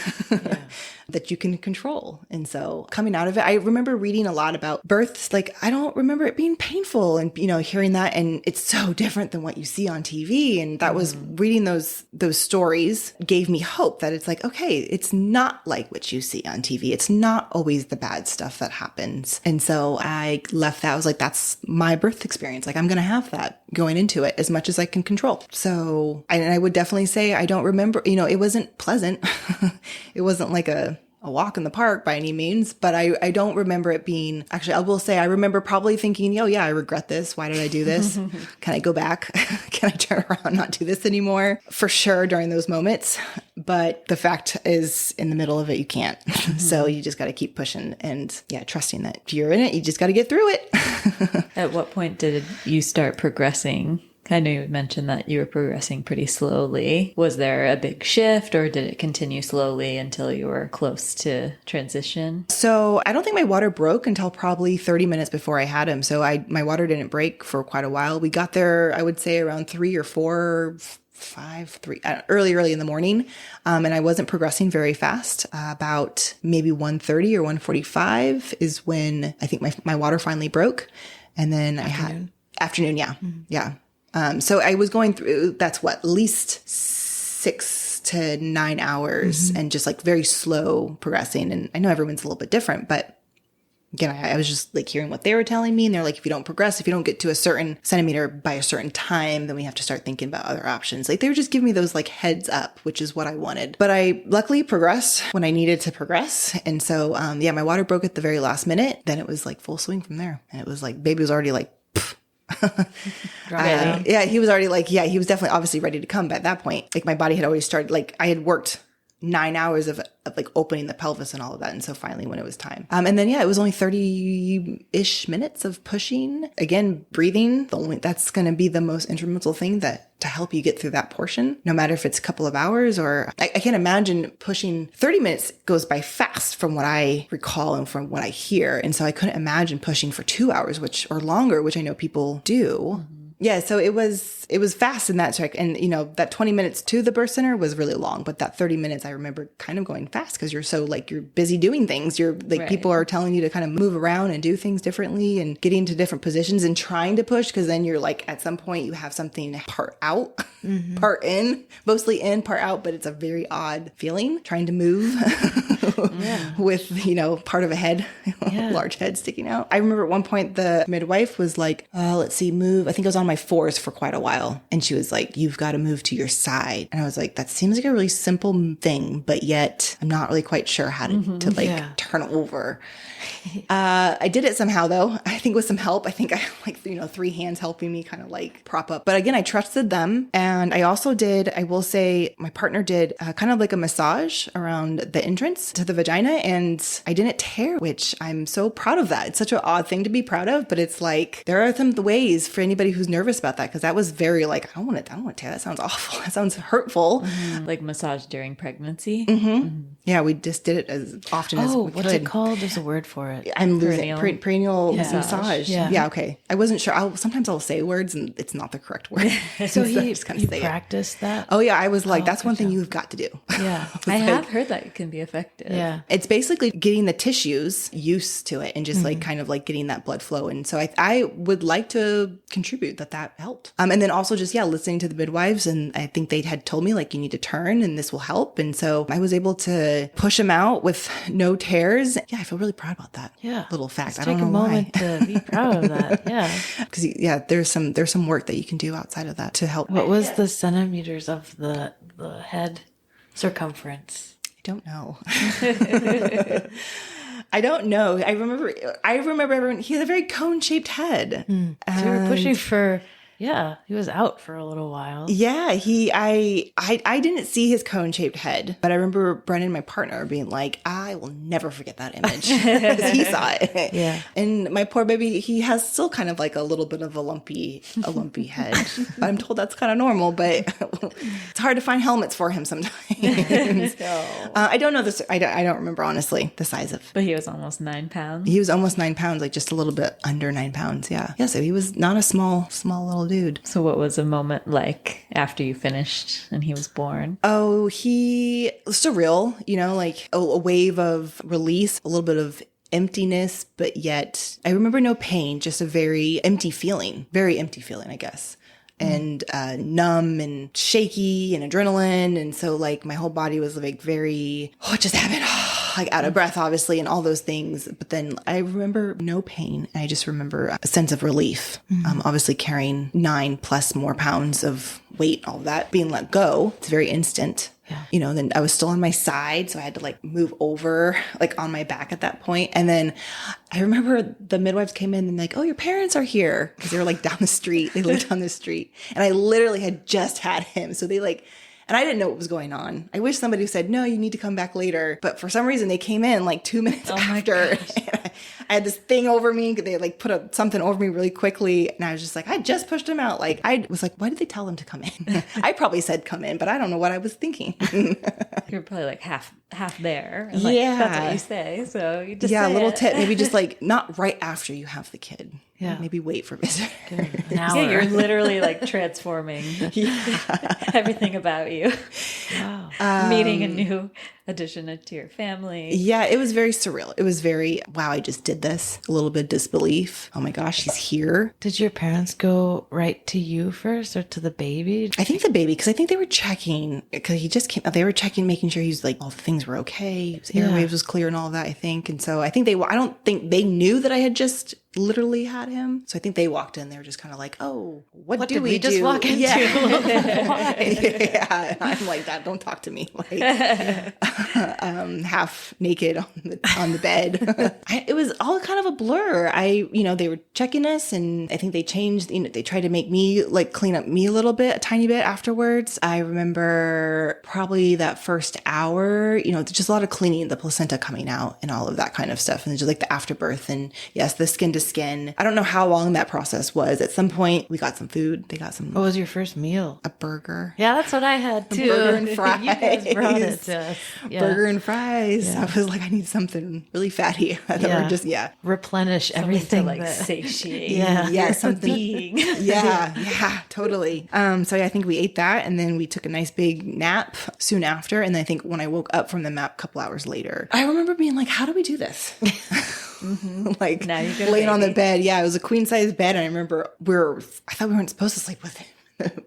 that you can control. And so coming out of it, I remember reading a lot about births. Like, I don't remember it being painful and, hearing that. And it's so different than what you see on TV. And that was reading those stories gave me hope that it's like, okay, it's not like what you see on TV. It's not always the bad stuff that happens. And so I left that. I was like, that's my birth experience. Like, I'm going to have that going into it as much as I can control. So, and I would definitely say, I don't remember, it wasn't pleasant. It wasn't like a walk in the park by any means, but I don't remember it being, actually, I will say I remember probably thinking, oh yeah, I regret this. Why did I do this? Can I go back? Can I turn around and not do this anymore? For sure during those moments. But the fact is, in the middle of it, you can't. So you just got to keep pushing and trusting that if you're in it, you just got to get through it. At what point did you start progressing? I know you mentioned that you were progressing pretty slowly. Was there a big shift, or did it continue slowly until you were close to transition? So I don't think my water broke until probably 30 minutes before I had him. So my water didn't break for quite a while. We got there, I would say around 3 or 4, 5, early in the morning. And I wasn't progressing very fast. About maybe 1:30 or 1:45 is when I think my water finally broke. And then afternoon. Yeah. Yeah. So I was going through, that's at least 6 to 9 hours and just like very slow progressing. And I know everyone's a little bit different, but again, I was just like hearing what they were telling me. And they're like, if you don't progress, if you don't get to a certain centimeter by a certain time, then we have to start thinking about other options. Like they were just giving me those like heads up, which is what I wanted. But I luckily progressed when I needed to progress. And so, my water broke at the very last minute. Then it was like full swing from there. And it was like, baby was already like, he was already like, he was definitely obviously ready to come. But at that point, like my body had already started, like I had worked 9 hours of like opening the pelvis and all of that. And so finally when it was time, and then, it was only 30-ish minutes of pushing, again, breathing. That's going to be the most instrumental thing to help you get through that portion, no matter if it's a couple of hours or I can't imagine pushing. 30 minutes goes by fast from what I recall and from what I hear. And so I couldn't imagine pushing for 2 hours, or longer, which I know people do. Yeah, so it was fast in that check. And, that 20 minutes to the birth center was really long. But that 30 minutes, I remember kind of going fast because you're so like, you're busy doing things. You're like, people are telling you to kind of move around and do things differently and getting into different positions and trying to push. Because then you're like, at some point you have something part out, part in, mostly in, part out. But it's a very odd feeling trying to move with, part of a head, large head sticking out. I remember at one point the midwife was like, let's see, move. I think I was on my 4s for quite a while. And she was like, you've got to move to your side. And I was like, that seems like a really simple thing, but yet I'm not really quite sure how to turn over. I did it somehow though. I think with some help. I think I had 3 hands helping me kind of like prop up. But again, I trusted them. And I also did, I will say my partner did kind of like a massage around the entrance to the vagina and I didn't tear, which I'm so proud of that. It's such an odd thing to be proud of, but it's like, there are some ways for anybody who's nervous about that. Cause that was very like, I don't want to tear. That sounds awful. That sounds hurtful. Like massage during pregnancy. Yeah. We just did it as often as we could. What's it called? There's a word for it. I'm losing perineal Yeah. massage. Yeah. Yeah. Okay. I wasn't sure. Sometimes I'll say words and it's not the correct word. So I you just kinda say it. practiced that? Oh yeah. I was like, that's one thing you've got to do. Yeah. I have heard that it can be effective. Yeah. It's basically getting the tissues used to it and just like kind of like getting that blood flow. And so I would like to contribute that helped. And then also just, listening to the midwives. And I think they had told me like, you need to turn and this will help. And so I was able to push them out with no tears. Yeah. I feel really proud about that. Yeah. Little fact. Just I don't take know a moment to be proud of that. Yeah. Because there's some work that you can do outside of that to help. What was the centimeters of the head circumference? I don't know. I don't know. I remember everyone, he had a very cone-shaped head. So you were pushing for, he was out for a little while. Yeah, I didn't see his cone-shaped head, but I remember Brennan, my partner, being like, I will never forget that image because he saw it. Yeah. And my poor baby, he has still kind of like a little bit of a lumpy head. I'm told that's kind of normal, but it's hard to find helmets for him sometimes. I don't know this. I don't remember honestly the size of. But he was almost 9 pounds. He was almost 9 pounds, like just a little bit under 9 pounds. Yeah. Yeah. So he was not a small little dude. So what was a moment like after you finished and he was born? Oh, he surreal, like a wave of release, a little bit of emptiness, but yet I remember no pain, just a very empty feeling, I guess. And numb and shaky and adrenaline. And so like my whole body was like very, what just happened? Like out of breath, obviously, and all those things. But then I remember no pain. And I just remember a sense of relief. Obviously carrying 9+ more pounds of weight, all of that being let go. It's very instant. Yeah. Then I was still on my side. So I had to like move over like on my back at that point. And then I remember the midwives came in and like, oh, your parents are here. Cause they were like down the street. They lived down the street. And I literally had just had him. So they like, and I didn't know what was going on. I wish somebody said, no, you need to come back later. But for some reason, they came in like 2 minutes after. I had this thing over me. They like put something over me really quickly. And I was just like, I just pushed him out. Like, I was like, why did they tell them to come in? I probably said come in, but I don't know what I was thinking. You're probably like half there. And like, that's what you say. So you just say a little it. tip. Maybe just like not right after you have the kid. Yeah. Maybe wait for visitor. Yeah, you're literally like transforming everything about you. Wow. Meeting a new addition to your family. Yeah, it was very surreal. It was very, wow, I just did this. A little bit of disbelief. Oh my gosh, he's here. Did your parents go right to you first or to the baby? I think the baby, because I think they were checking, because he just came out, they were checking, making sure he's like, all the things were okay. His airwaves was clear and all of that, I think. And so I think I don't think they knew that I had just literally had him. So I think they walked in, they were just kind of like, oh, what do we do? Just walk into? Yeah. I'm like that. Don't talk to me. Like half naked on the bed. It was all kind of a blur. They were checking us and I think they changed, they tried to make me like clean up me a tiny bit afterwards. I remember probably that first hour, just a lot of cleaning, the placenta coming out and all of that kind of stuff. And just like the afterbirth and yes, the skin to skin. I don't know how long that process was. At some point, we got some food. They got some. What was your first meal? A burger. Yeah, that's what I had too. Burger and fries. You guys brought it to us. Yeah. Burger and fries. Yeah. I was like, I need something really fatty. Replenish everything. To, like satiate. Yeah, something. Being. Yeah, totally. So I think we ate that and then we took a nice big nap soon after. And I think when I woke up from the nap a couple hours later, I remember being like, how do we do this? Like now laying on the bed. Yeah, it was a queen size bed. And I remember I thought we weren't supposed to sleep with him.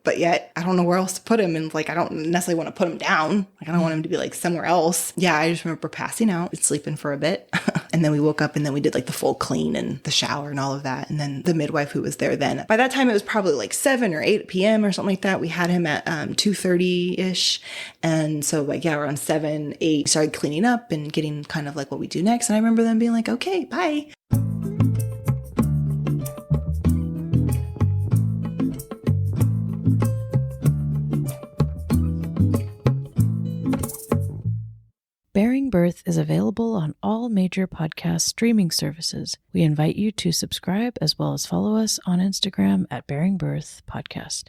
But yet I don't know where else to put him. And like, I don't necessarily want to put him down. Like, I don't want him to be like somewhere else. Yeah. I just remember passing out, sleeping for a bit. And then we woke up and then we did like the full clean and the shower and all of that. And then the midwife who was there then, by that time it was probably like 7 or 8 p.m. or something like that. We had him at 2:30-ish. And so like, around 7, 8, started cleaning up and getting kind of like what we do next. And I remember them being like, okay, bye. Bearing Birth is available on all major podcast streaming services. We invite you to subscribe as well as follow us on Instagram at Bearing Birth Podcast.